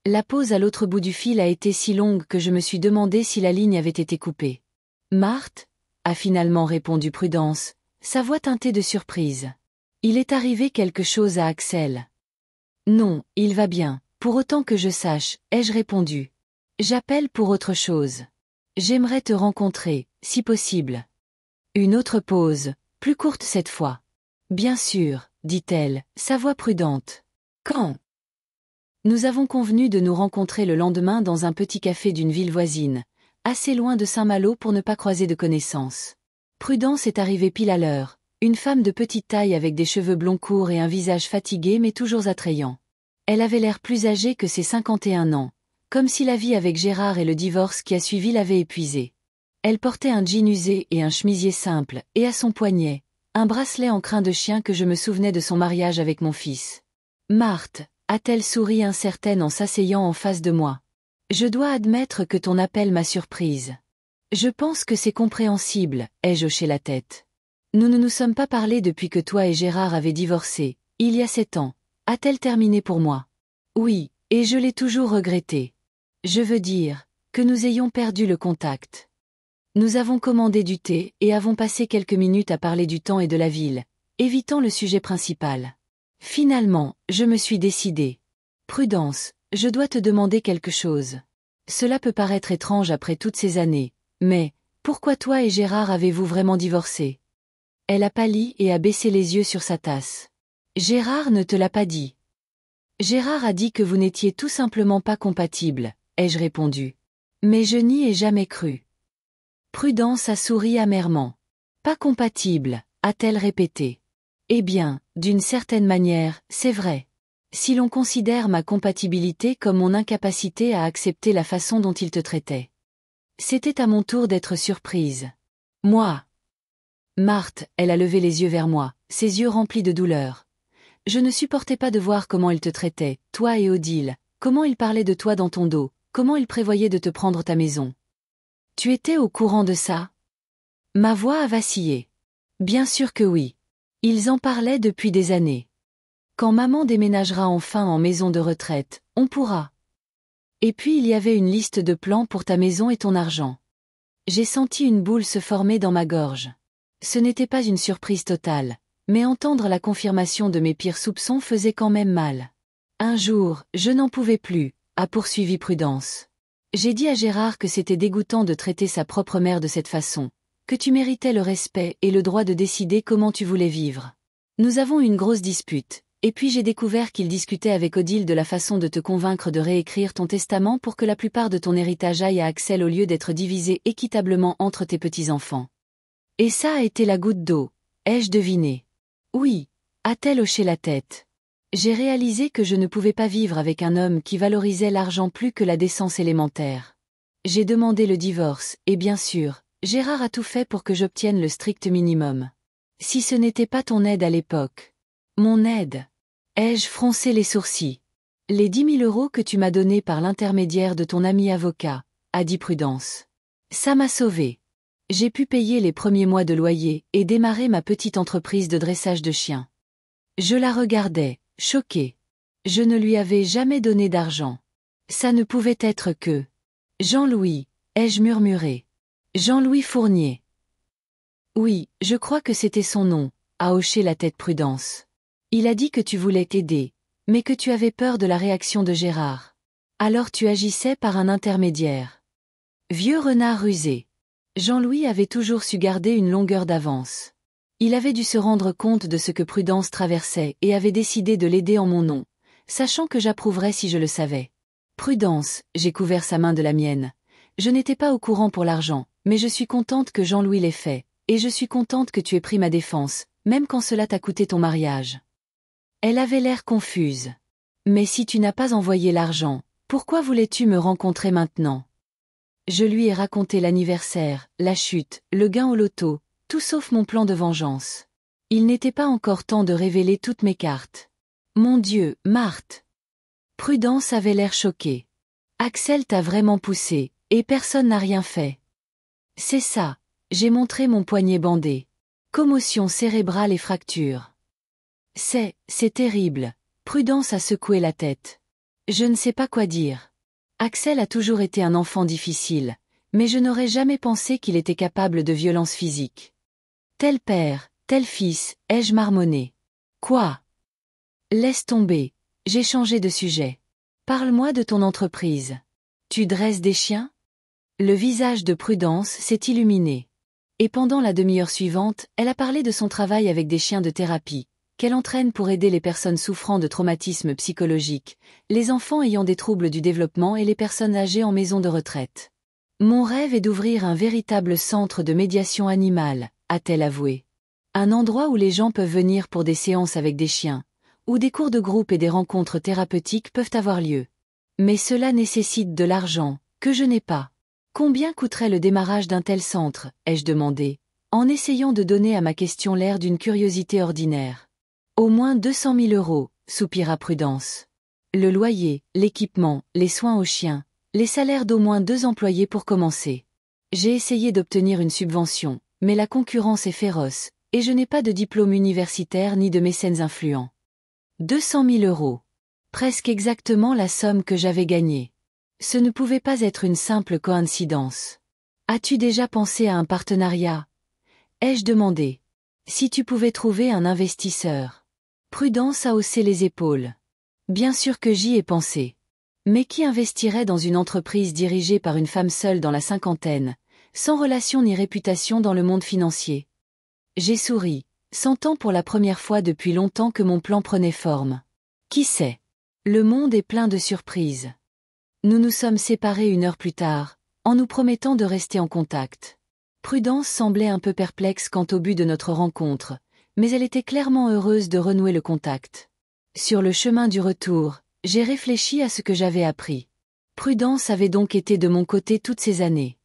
La pause à l'autre bout du fil a été si longue que je me suis demandé si la ligne avait été coupée. Marthe, a finalement répondu Prudence, sa voix teintée de surprise. Il est arrivé quelque chose à Axel. Non, il va bien, pour autant que je sache, ai-je répondu. J'appelle pour autre chose. J'aimerais te rencontrer, si possible. Une autre pause, plus courte cette fois. Bien sûr, dit-elle, sa voix prudente. Quand? Nous avons convenu de nous rencontrer le lendemain dans un petit café d'une ville voisine, assez loin de Saint-Malo pour ne pas croiser de connaissances. Prudence est arrivée pile à l'heure, une femme de petite taille avec des cheveux blonds courts et un visage fatigué mais toujours attrayant. Elle avait l'air plus âgée que ses 51 ans, comme si la vie avec Gérard et le divorce qui a suivi l'avaient épuisée. Elle portait un jean usé et un chemisier simple, et à son poignet, un bracelet en crin de chien que je me souvenais de son mariage avec mon fils. Marthe, a-t-elle souri incertaine en s'asseyant en face de moi. Je dois admettre que ton appel m'a surprise. Je pense que c'est compréhensible, ai-je hoché la tête. Nous ne nous sommes pas parlé depuis que toi et Gérard avez divorcé, il y a 7 ans, a-t-elle terminé pour moi? Oui, et je l'ai toujours regretté. Je veux dire, que nous ayons perdu le contact. Nous avons commandé du thé et avons passé quelques minutes à parler du temps et de la ville, évitant le sujet principal. Finalement, je me suis décidée. Prudence, je dois te demander quelque chose. Cela peut paraître étrange après toutes ces années, mais, pourquoi toi et Gérard avez-vous vraiment divorcé? Elle a pâli et a baissé les yeux sur sa tasse. Gérard ne te l'a pas dit. Gérard a dit que vous n'étiez tout simplement pas compatibles, ai-je répondu. Mais je n'y ai jamais cru. Prudence a souri amèrement. Pas compatible, a-t-elle répété. Eh bien, d'une certaine manière, c'est vrai. Si l'on considère ma compatibilité comme mon incapacité à accepter la façon dont il te traitait. C'était à mon tour d'être surprise. Moi. Marthe, elle a levé les yeux vers moi, ses yeux remplis de douleur. Je ne supportais pas de voir comment il te traitait, toi et Odile, comment il parlait de toi dans ton dos, comment il prévoyait de te prendre ta maison. Tu étais au courant de ça? Ma voix a vacillé. Bien sûr que oui. Ils en parlaient depuis des années. Quand maman déménagera enfin en maison de retraite, on pourra. Et puis il y avait une liste de plans pour ta maison et ton argent. J'ai senti une boule se former dans ma gorge. Ce n'était pas une surprise totale, mais entendre la confirmation de mes pires soupçons faisait quand même mal. Un jour, je n'en pouvais plus, a poursuivi Prudence. J'ai dit à Gérard que c'était dégoûtant de traiter sa propre mère de cette façon, que tu méritais le respect et le droit de décider comment tu voulais vivre. Nous avons eu une grosse dispute, et puis j'ai découvert qu'il discutait avec Odile de la façon de te convaincre de réécrire ton testament pour que la plupart de ton héritage aille à Axel au lieu d'être divisé équitablement entre tes petits-enfants. Et ça a été la goutte d'eau, ai-je deviné. Oui, a-t-elle hoché la tête. J'ai réalisé que je ne pouvais pas vivre avec un homme qui valorisait l'argent plus que la décence élémentaire. J'ai demandé le divorce, et bien sûr, Gérard a tout fait pour que j'obtienne le strict minimum. Si ce n'était pas ton aide à l'époque. Mon aide. Ai-je froncé les sourcils. Les 10 000 € que tu m'as donnés par l'intermédiaire de ton ami avocat, a dit Prudence. Ça m'a sauvé. J'ai pu payer les premiers mois de loyer et démarrer ma petite entreprise de dressage de chiens. Je la regardais, choquée. Je ne lui avais jamais donné d'argent. Ça ne pouvait être que... Jean-Louis, ai-je murmuré. Jean-Louis Fournier. Oui, je crois que c'était son nom, a hoché la tête Prudence. Il a dit que tu voulais t'aider, mais que tu avais peur de la réaction de Gérard. Alors tu agissais par un intermédiaire. Vieux renard rusé. Jean-Louis avait toujours su garder une longueur d'avance. Il avait dû se rendre compte de ce que Prudence traversait et avait décidé de l'aider en mon nom, sachant que j'approuverais si je le savais. Prudence, j'ai couvert sa main de la mienne. Je n'étais pas au courant pour l'argent, mais je suis contente que Jean-Louis l'ait fait, et je suis contente que tu aies pris ma défense, même quand cela t'a coûté ton mariage. Elle avait l'air confuse. Mais si tu n'as pas envoyé l'argent, pourquoi voulais-tu me rencontrer maintenant? Je lui ai raconté l'anniversaire, la chute, le gain au loto, tout sauf mon plan de vengeance. Il n'était pas encore temps de révéler toutes mes cartes. Mon Dieu, Marthe! Prudence avait l'air choquée. Axel t'a vraiment poussé, et personne n'a rien fait. C'est ça, j'ai montré mon poignet bandé. Commotion cérébrale et fracture. C'est terrible. Prudence a secoué la tête. Je ne sais pas quoi dire. Axel a toujours été un enfant difficile, mais je n'aurais jamais pensé qu'il était capable de violence physique. Tel père, tel fils, ai-je marmonné. Quoi? Laisse tomber, j'ai changé de sujet. Parle-moi de ton entreprise. Tu dresses des chiens? Le visage de Prudence s'est illuminé. Et pendant la demi-heure suivante, elle a parlé de son travail avec des chiens de thérapie, qu'elle entraîne pour aider les personnes souffrant de traumatismes psychologiques, les enfants ayant des troubles du développement et les personnes âgées en maison de retraite. Mon rêve est d'ouvrir un véritable centre de médiation animale, a-t-elle avoué. Un endroit où les gens peuvent venir pour des séances avec des chiens, où des cours de groupe et des rencontres thérapeutiques peuvent avoir lieu. Mais cela nécessite de l'argent, que je n'ai pas. Combien coûterait le démarrage d'un tel centre, ai-je demandé, en essayant de donner à ma question l'air d'une curiosité ordinaire. Au moins 200 000 €, soupira Prudence. Le loyer, l'équipement, les soins aux chiens, les salaires d'au moins 2 employés pour commencer. J'ai essayé d'obtenir une subvention, mais la concurrence est féroce, et je n'ai pas de diplôme universitaire ni de mécènes influents. 200 000 €. Presque exactement la somme que j'avais gagnée. Ce ne pouvait pas être une simple coïncidence. As-tu déjà pensé à un partenariat? Ai-je demandé. Si tu pouvais trouver un investisseur. Prudence a haussé les épaules. Bien sûr que j'y ai pensé. Mais qui investirait dans une entreprise dirigée par une femme seule dans la cinquantaine, sans relation ni réputation dans le monde financier? J'ai souri, sentant pour la première fois depuis longtemps que mon plan prenait forme. Qui sait? Le monde est plein de surprises. Nous nous sommes séparés 1 heure plus tard, en nous promettant de rester en contact. Prudence semblait un peu perplexe quant au but de notre rencontre, mais elle était clairement heureuse de renouer le contact. Sur le chemin du retour, j'ai réfléchi à ce que j'avais appris. Prudence avait donc été de mon côté toutes ces années.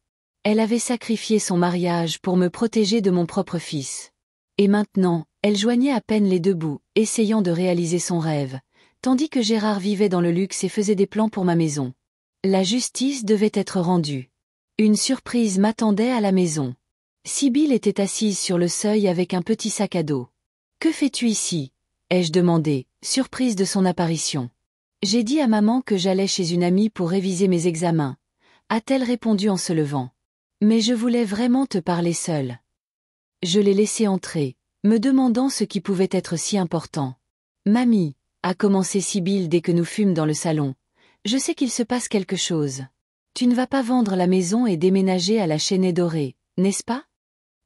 Elle avait sacrifié son mariage pour me protéger de mon propre fils. Et maintenant, elle joignait à peine les 2 bouts, essayant de réaliser son rêve, tandis que Gérard vivait dans le luxe et faisait des plans pour ma maison. La justice devait être rendue. Une surprise m'attendait à la maison. Sibylle était assise sur le seuil avec un petit sac à dos. « Que fais-tu ici » ai-je demandé, surprise de son apparition. J'ai dit à maman que j'allais chez une amie pour réviser mes examens, a-t-elle répondu en se levant. Mais je voulais vraiment te parler seule. Je l'ai laissée entrer, me demandant ce qui pouvait être si important. Mamie, a commencé Sibylle dès que nous fûmes dans le salon. Je sais qu'il se passe quelque chose. Tu ne vas pas vendre la maison et déménager à la Chênaie Dorée, n'est-ce pas?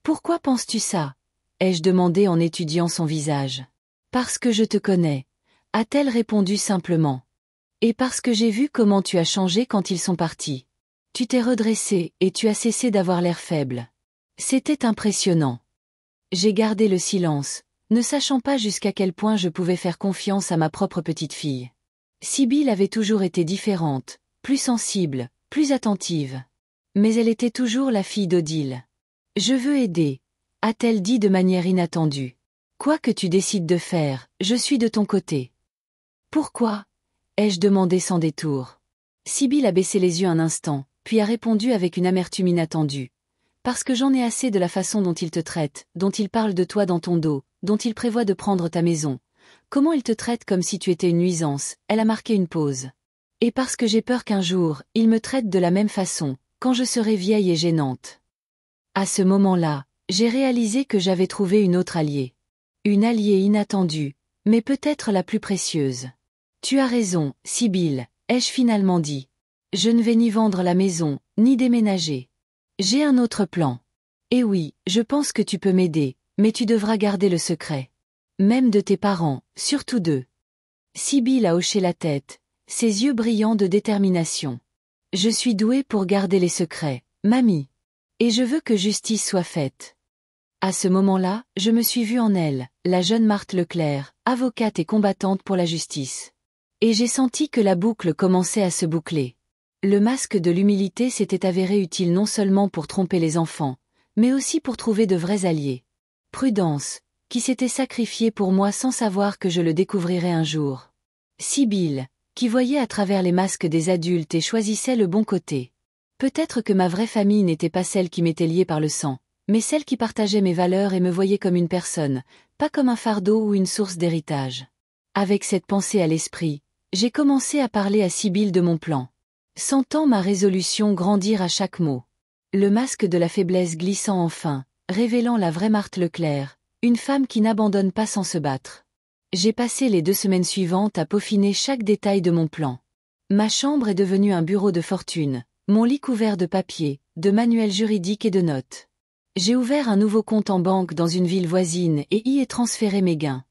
Pourquoi penses-tu ça? Ai-je demandé en étudiant son visage. Parce que je te connais, a-t-elle répondu simplement. Et parce que j'ai vu comment tu as changé quand ils sont partis. Tu t'es redressé et tu as cessé d'avoir l'air faible. C'était impressionnant. J'ai gardé le silence, ne sachant pas jusqu'à quel point je pouvais faire confiance à ma propre petite fille. Sibylle avait toujours été différente, plus sensible, plus attentive. Mais elle était toujours la fille d'Odile. Je veux aider, a-t-elle dit de manière inattendue. Quoi que tu décides de faire, je suis de ton côté. Pourquoi? Ai-je demandé sans détour. Sibylle a baissé les yeux un instant, puis a répondu avec une amertume inattendue. Parce que j'en ai assez de la façon dont il te traite, dont il parle de toi dans ton dos, dont il prévoit de prendre ta maison. Comment il te traite comme si tu étais une nuisance, elle a marqué une pause. Et parce que j'ai peur qu'un jour, il me traite de la même façon, quand je serai vieille et gênante. À ce moment-là, j'ai réalisé que j'avais trouvé une autre alliée. Une alliée inattendue, mais peut-être la plus précieuse. Tu as raison, Sibylle, ai-je finalement dit. Je ne vais ni vendre la maison, ni déménager. J'ai un autre plan. Et oui, je pense que tu peux m'aider, mais tu devras garder le secret. Même de tes parents, surtout d'eux. Sibylle a hoché la tête, ses yeux brillants de détermination. Je suis douée pour garder les secrets, mamie. Et je veux que justice soit faite. À ce moment-là, je me suis vue en elle, la jeune Marthe Leclerc, avocate et combattante pour la justice. Et j'ai senti que la boucle commençait à se boucler. Le masque de l'humilité s'était avéré utile non seulement pour tromper les enfants, mais aussi pour trouver de vrais alliés. Prudence, qui s'était sacrifiée pour moi sans savoir que je le découvrirais un jour. Sibylle, qui voyait à travers les masques des adultes et choisissait le bon côté. Peut-être que ma vraie famille n'était pas celle qui m'était liée par le sang, mais celle qui partageait mes valeurs et me voyait comme une personne, pas comme un fardeau ou une source d'héritage. Avec cette pensée à l'esprit, j'ai commencé à parler à Sibylle de mon plan. Sentant ma résolution grandir à chaque mot. Le masque de la faiblesse glissant enfin, révélant la vraie Marthe Leclerc, une femme qui n'abandonne pas sans se battre. J'ai passé les 2 semaines suivantes à peaufiner chaque détail de mon plan. Ma chambre est devenue un bureau de fortune, mon lit couvert de papiers, de manuels juridiques et de notes. J'ai ouvert un nouveau compte en banque dans une ville voisine et y ai transféré mes gains.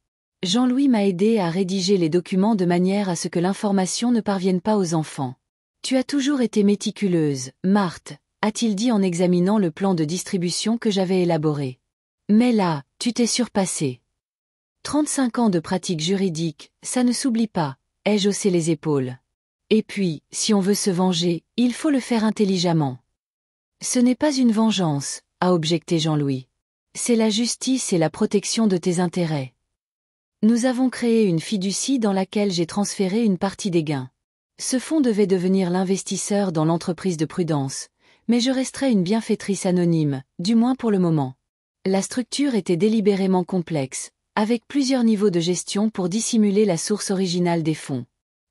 Jean-Louis m'a aidé à rédiger les documents de manière à ce que l'information ne parvienne pas aux enfants. Tu as toujours été méticuleuse, Marthe, a-t-il dit en examinant le plan de distribution que j'avais élaboré. Mais là, tu t'es surpassée. 35 ans de pratique juridique, ça ne s'oublie pas, ai-je haussé les épaules. Et puis, si on veut se venger, il faut le faire intelligemment. Ce n'est pas une vengeance, a objecté Jean-Louis. C'est la justice et la protection de tes intérêts. Nous avons créé une fiducie dans laquelle j'ai transféré une partie des gains. Ce fonds devait devenir l'investisseur dans l'entreprise de Prudence, mais je resterai une bienfaitrice anonyme, du moins pour le moment. La structure était délibérément complexe, avec plusieurs niveaux de gestion pour dissimuler la source originale des fonds.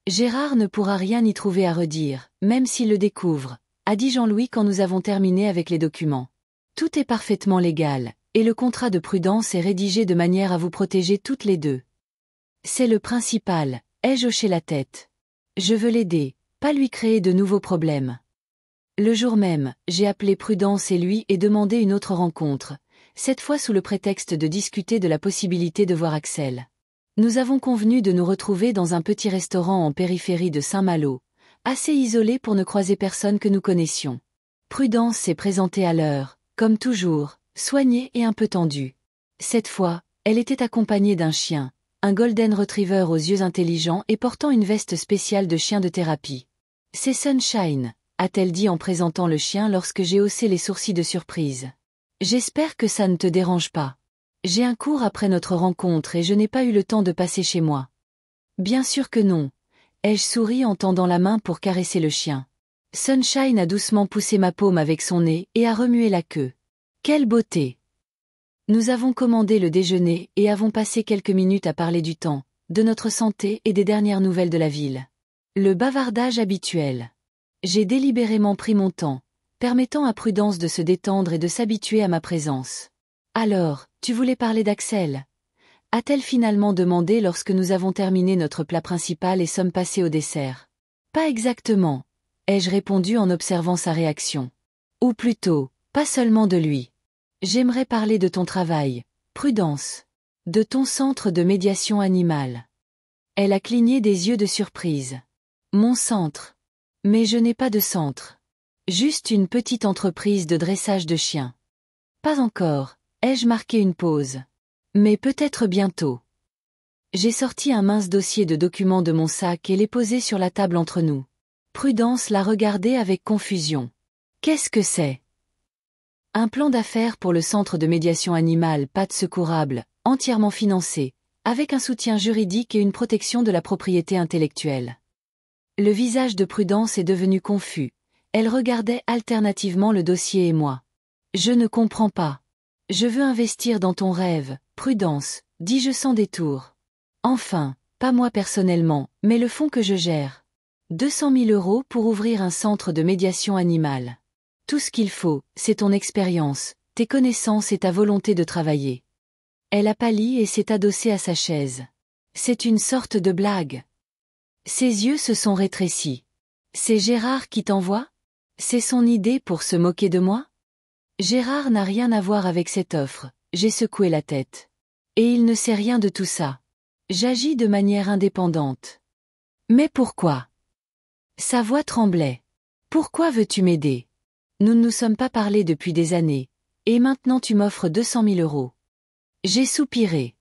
Gérard ne pourra rien y trouver à redire, même s'il le découvre, a dit Jean-Louis quand nous avons terminé avec les documents. Tout est parfaitement légal, et le contrat de Prudence est rédigé de manière à vous protéger toutes les deux. C'est le principal, ai-je hoché la tête. Je veux l'aider, pas lui créer de nouveaux problèmes. Le jour même, j'ai appelé Prudence et lui et demandé une autre rencontre, cette fois sous le prétexte de discuter de la possibilité de voir Axel. Nous avons convenu de nous retrouver dans un petit restaurant en périphérie de Saint-Malo, assez isolé pour ne croiser personne que nous connaissions. Prudence s'est présentée à l'heure, comme toujours, soignée et un peu tendue. Cette fois, elle était accompagnée d'un chien, un golden retriever aux yeux intelligents et portant une veste spéciale de chien de thérapie. C'est Sunshine, a-t-elle dit en présentant le chien lorsque j'ai haussé les sourcils de surprise. J'espère que ça ne te dérange pas. J'ai un cours après notre rencontre et je n'ai pas eu le temps de passer chez moi. Bien sûr que non, ai-je souri en tendant la main pour caresser le chien. Sunshine a doucement poussé ma paume avec son nez et a remué la queue. Quelle beauté! Nous avons commandé le déjeuner et avons passé quelques minutes à parler du temps, de notre santé et des dernières nouvelles de la ville. Le bavardage habituel. J'ai délibérément pris mon temps, permettant à Prudence de se détendre et de s'habituer à ma présence. Alors, tu voulais parler d'Axel? A-t-elle finalement demandé lorsque nous avons terminé notre plat principal et sommes passés au dessert? Pas exactement, ai-je répondu en observant sa réaction. Ou plutôt, pas seulement de lui. J'aimerais parler de ton travail, Prudence. De ton centre de médiation animale. Elle a cligné des yeux de surprise. Mon centre. Mais je n'ai pas de centre. Juste une petite entreprise de dressage de chiens. Pas encore. Ai-je marqué une pause? Mais peut-être bientôt. J'ai sorti un mince dossier de documents de mon sac et l'ai posé sur la table entre nous. Prudence l'a regardé avec confusion. Qu'est-ce que c'est? Un plan d'affaires pour le centre de médiation animale Pattes Secourables, entièrement financé, avec un soutien juridique et une protection de la propriété intellectuelle. Le visage de Prudence est devenu confus. Elle regardait alternativement le dossier et moi. Je ne comprends pas. Je veux investir dans ton rêve, Prudence, dis-je sans détour. Enfin, pas moi personnellement, mais le fonds que je gère. 200 000 € pour ouvrir un centre de médiation animale. Tout ce qu'il faut, c'est ton expérience, tes connaissances et ta volonté de travailler. Elle a pâli et s'est adossée à sa chaise. C'est une sorte de blague. Ses yeux se sont rétrécis. C'est Gérard qui t'envoie? C'est son idée pour se moquer de moi? Gérard n'a rien à voir avec cette offre, j'ai secoué la tête. Et il ne sait rien de tout ça. J'agis de manière indépendante. Mais pourquoi? Sa voix tremblait. Pourquoi veux-tu m'aider? Nous ne nous sommes pas parlé depuis des années, et maintenant tu m'offres 200 000 €. J'ai soupiré.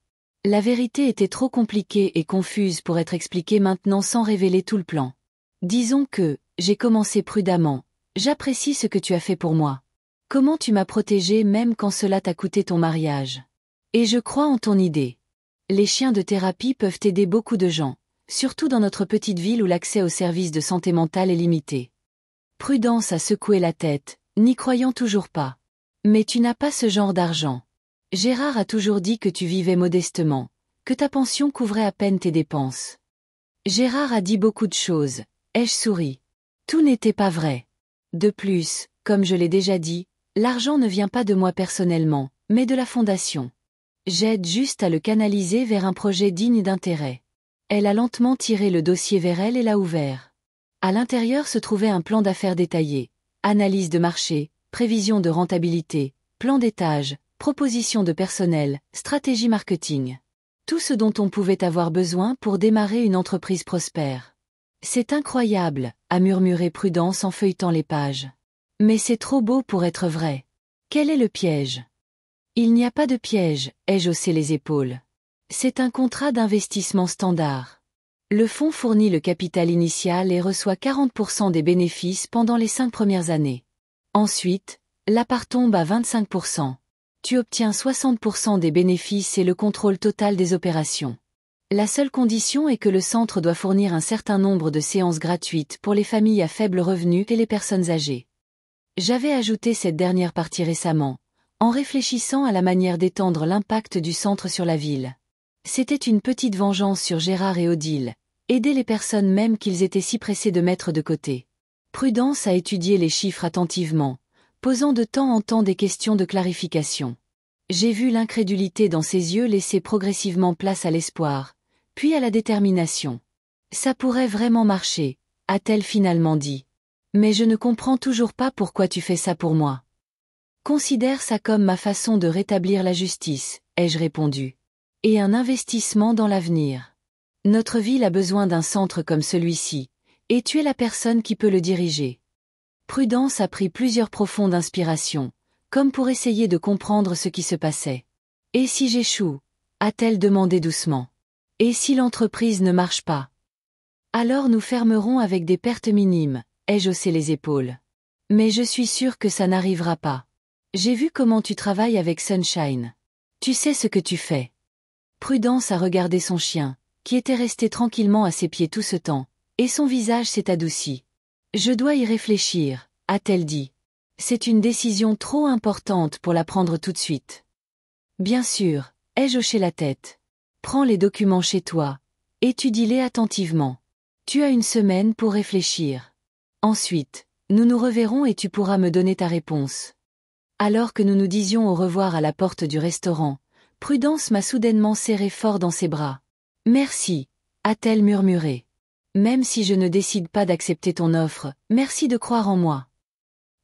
La vérité était trop compliquée et confuse pour être expliquée maintenant sans révéler tout le plan. Disons que, j'ai commencé prudemment, j'apprécie ce que tu as fait pour moi. Comment tu m'as protégée même quand cela t'a coûté ton mariage. Et je crois en ton idée. Les chiens de thérapie peuvent aider beaucoup de gens, surtout dans notre petite ville où l'accès aux services de santé mentale est limité. Prudence a secoué la tête, n'y croyant toujours pas. Mais tu n'as pas ce genre d'argent. Gérard a toujours dit que tu vivais modestement, que ta pension couvrait à peine tes dépenses. Gérard a dit beaucoup de choses, ai-je souri. Tout n'était pas vrai. De plus, comme je l'ai déjà dit, l'argent ne vient pas de moi personnellement, mais de la fondation. J'aide juste à le canaliser vers un projet digne d'intérêt. Elle a lentement tiré le dossier vers elle et l'a ouvert. À l'intérieur se trouvait un plan d'affaires détaillé, analyse de marché, prévision de rentabilité, plan d'étage, proposition de personnel, stratégie marketing. Tout ce dont on pouvait avoir besoin pour démarrer une entreprise prospère. C'est incroyable, a murmuré Prudence en feuilletant les pages. Mais c'est trop beau pour être vrai. Quel est le piège? Il n'y a pas de piège, ai-je haussé les épaules. C'est un contrat d'investissement standard. Le fonds fournit le capital initial et reçoit 40% des bénéfices pendant les 5 premières années. Ensuite, la part tombe à 25%. Tu obtiens 60% des bénéfices et le contrôle total des opérations. La seule condition est que le centre doit fournir un certain nombre de séances gratuites pour les familles à faible revenu et les personnes âgées. J'avais ajouté cette dernière partie récemment, en réfléchissant à la manière d'étendre l'impact du centre sur la ville. C'était une petite vengeance sur Gérard et Odile, aider les personnes même qu'ils étaient si pressés de mettre de côté. Prudence a étudié les chiffres attentivement, posant de temps en temps des questions de clarification. J'ai vu l'incrédulité dans ses yeux laisser progressivement place à l'espoir, puis à la détermination. Ça pourrait vraiment marcher, a-t-elle finalement dit. Mais je ne comprends toujours pas pourquoi tu fais ça pour moi. Considère ça comme ma façon de rétablir la justice, ai-je répondu. Et un investissement dans l'avenir. Notre ville a besoin d'un centre comme celui-ci, et tu es la personne qui peut le diriger. Prudence a pris plusieurs profondes inspirations, comme pour essayer de comprendre ce qui se passait. Et si j'échoue? A-t-elle demandé doucement. Et si l'entreprise ne marche pas? Alors nous fermerons avec des pertes minimes, ai-je haussé les épaules. Mais je suis sûre que ça n'arrivera pas. J'ai vu comment tu travailles avec Sunshine. Tu sais ce que tu fais. Prudence a regardé son chien, qui était resté tranquillement à ses pieds tout ce temps, et son visage s'est adouci. Je dois y réfléchir, a-t-elle dit. C'est une décision trop importante pour la prendre tout de suite. Bien sûr, ai-je hoché la tête. Prends les documents chez toi, étudie-les attentivement. Tu as une semaine pour réfléchir. Ensuite, nous nous reverrons et tu pourras me donner ta réponse. Alors que nous nous disions au revoir à la porte du restaurant, Prudence m'a soudainement serré fort dans ses bras. Merci, a-t-elle murmuré. Même si je ne décide pas d'accepter ton offre, merci de croire en moi.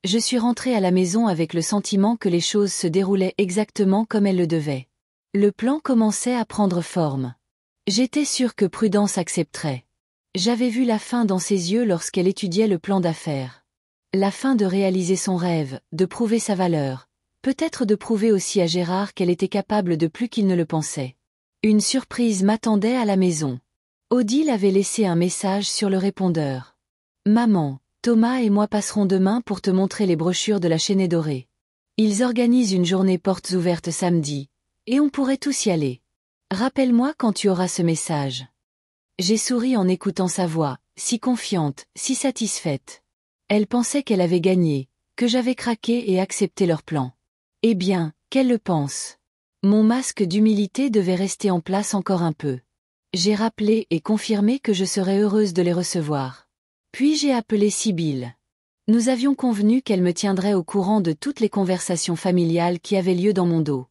Je suis rentrée à la maison avec le sentiment que les choses se déroulaient exactement comme elles le devaient. Le plan commençait à prendre forme. J'étais sûre que Prudence accepterait. J'avais vu la fin dans ses yeux lorsqu'elle étudiait le plan d'affaires. La fin de réaliser son rêve, de prouver sa valeur, peut-être de prouver aussi à Gérard qu'elle était capable de plus qu'il ne le pensait. Une surprise m'attendait à la maison. Odile avait laissé un message sur le répondeur. Maman, Thomas et moi passerons demain pour te montrer les brochures de la Chaînée Dorée. Ils organisent une journée portes ouvertes samedi, et on pourrait tous y aller. Rappelle-moi quand tu auras ce message. J'ai souri en écoutant sa voix, si confiante, si satisfaite. Elle pensait qu'elle avait gagné, que j'avais craqué et accepté leur plan. Eh bien, qu'elle le pense. Mon masque d'humilité devait rester en place encore un peu. J'ai rappelé et confirmé que je serais heureuse de les recevoir. Puis j'ai appelé Sibylle. Nous avions convenu qu'elle me tiendrait au courant de toutes les conversations familiales qui avaient lieu dans mon dos.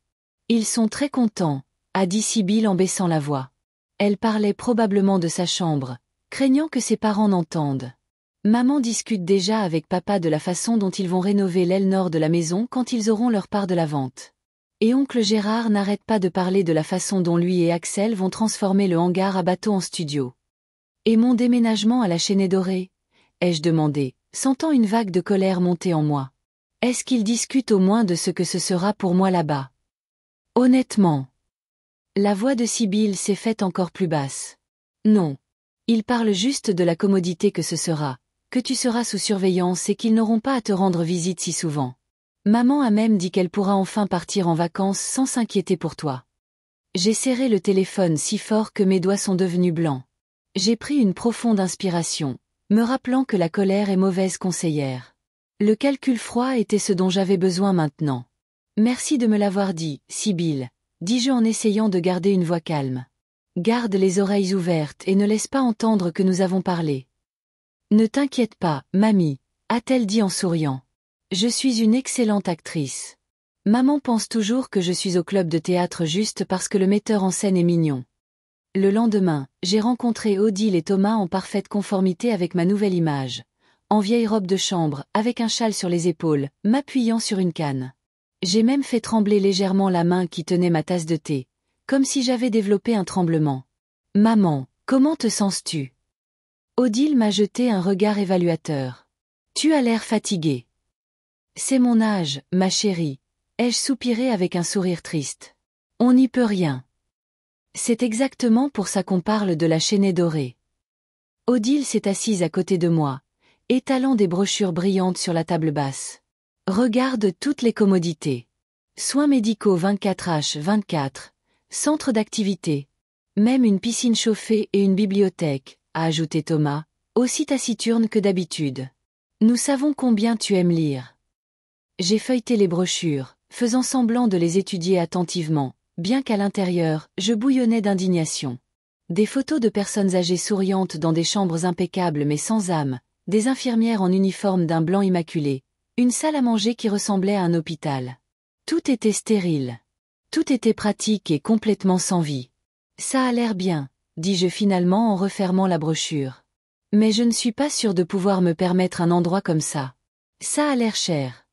Ils sont très contents, a dit Sibylle en baissant la voix. Elle parlait probablement de sa chambre, craignant que ses parents n'entendent. Maman discute déjà avec papa de la façon dont ils vont rénover l'aile nord de la maison quand ils auront leur part de la vente. Et oncle Gérard n'arrête pas de parler de la façon dont lui et Axel vont transformer le hangar à bateau en studio. Et mon déménagement à la Chaînée Dorée? Ai-je demandé, sentant une vague de colère monter en moi. Est-ce qu'ils discutent au moins de ce que ce sera pour moi là-bas? Honnêtement. La voix de Sibylle s'est faite encore plus basse. Non. Ils parlent juste de la commodité que ce sera, que tu seras sous surveillance et qu'ils n'auront pas à te rendre visite si souvent. Maman a même dit qu'elle pourra enfin partir en vacances sans s'inquiéter pour toi. J'ai serré le téléphone si fort que mes doigts sont devenus blancs. J'ai pris une profonde inspiration, me rappelant que la colère est mauvaise conseillère. Le calcul froid était ce dont j'avais besoin maintenant. Merci de me l'avoir dit, Sibylle, dis-je en essayant de garder une voix calme. Garde les oreilles ouvertes et ne laisse pas entendre que nous avons parlé. Ne t'inquiète pas, mamie, a-t-elle dit en souriant. Je suis une excellente actrice. Maman pense toujours que je suis au club de théâtre juste parce que le metteur en scène est mignon. Le lendemain, j'ai rencontré Odile et Thomas en parfaite conformité avec ma nouvelle image. En vieille robe de chambre, avec un châle sur les épaules, m'appuyant sur une canne. J'ai même fait trembler légèrement la main qui tenait ma tasse de thé, comme si j'avais développé un tremblement. Maman, comment te sens-tu? Odile m'a jeté un regard évaluateur. Tu as l'air fatiguée. C'est mon âge, ma chérie, ai-je soupiré avec un sourire triste. On n'y peut rien. C'est exactement pour ça qu'on parle de la chaînée dorée. Odile s'est assise à côté de moi, étalant des brochures brillantes sur la table basse. Regarde toutes les commodités. Soins médicaux 24H24, centre d'activité. Même une piscine chauffée et une bibliothèque, a ajouté Thomas, aussi taciturne que d'habitude. Nous savons combien tu aimes lire. J'ai feuilleté les brochures, faisant semblant de les étudier attentivement, bien qu'à l'intérieur, je bouillonnais d'indignation. Des photos de personnes âgées souriantes dans des chambres impeccables mais sans âme, des infirmières en uniforme d'un blanc immaculé, une salle à manger qui ressemblait à un hôpital. Tout était stérile. Tout était pratique et complètement sans vie. Ça a l'air bien, dis-je finalement en refermant la brochure. Mais je ne suis pas sûre de pouvoir me permettre un endroit comme ça. Ça a l'air cher.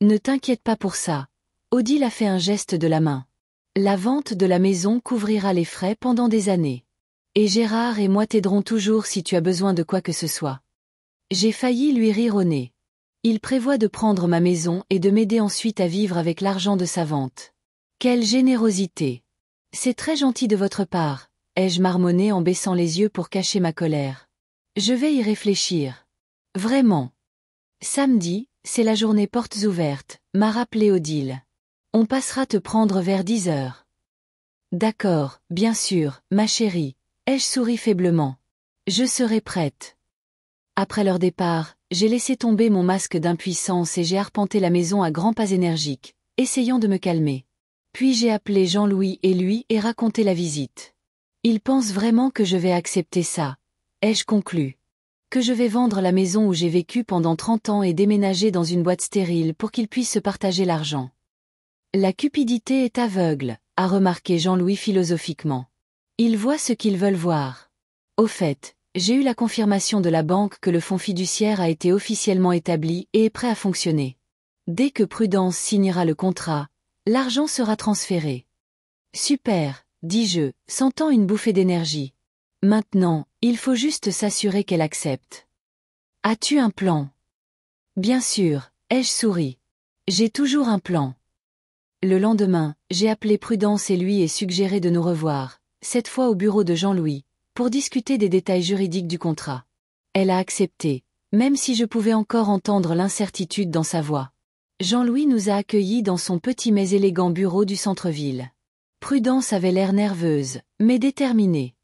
Ne t'inquiète pas pour ça. Odile a fait un geste de la main. La vente de la maison couvrira les frais pendant des années. Et Gérard et moi t'aiderons toujours si tu as besoin de quoi que ce soit. J'ai failli lui rire au nez. Il prévoit de prendre ma maison et de m'aider ensuite à vivre avec l'argent de sa vente. Quelle générosité! C'est très gentil de votre part, ai-je marmonné en baissant les yeux pour cacher ma colère. Je vais y réfléchir. Vraiment. Samedi, c'est la journée portes ouvertes, m'a rappelé Odile. On passera te prendre vers 10 heures. D'accord, bien sûr, ma chérie, ai-je souri faiblement. Je serai prête. Après leur départ, j'ai laissé tomber mon masque d'impuissance et j'ai arpenté la maison à grands pas énergiques, essayant de me calmer. Puis j'ai appelé Jean-Louis et lui et raconté la visite. Ils pensent vraiment que je vais accepter ça, ai-je conclu. Que je vais vendre la maison où j'ai vécu pendant 30 ans et déménager dans une boîte stérile pour qu'ils puissent se partager l'argent. La cupidité est aveugle, a remarqué Jean-Louis philosophiquement. Ils voient ce qu'ils veulent voir. Au fait, j'ai eu la confirmation de la banque que le fonds fiduciaire a été officiellement établi et est prêt à fonctionner. Dès que Prudence signera le contrat, l'argent sera transféré. Super, dis-je, sentant une bouffée d'énergie. Maintenant, il faut juste s'assurer qu'elle accepte. As-tu un plan? Bien sûr, ai-je souri. J'ai toujours un plan. Le lendemain, j'ai appelé Prudence et lui et suggéré de nous revoir, cette fois au bureau de Jean-Louis, pour discuter des détails juridiques du contrat. Elle a accepté, même si je pouvais encore entendre l'incertitude dans sa voix. Jean-Louis nous a accueillis dans son petit mais élégant bureau du centre-ville. Prudence avait l'air nerveuse, mais déterminée.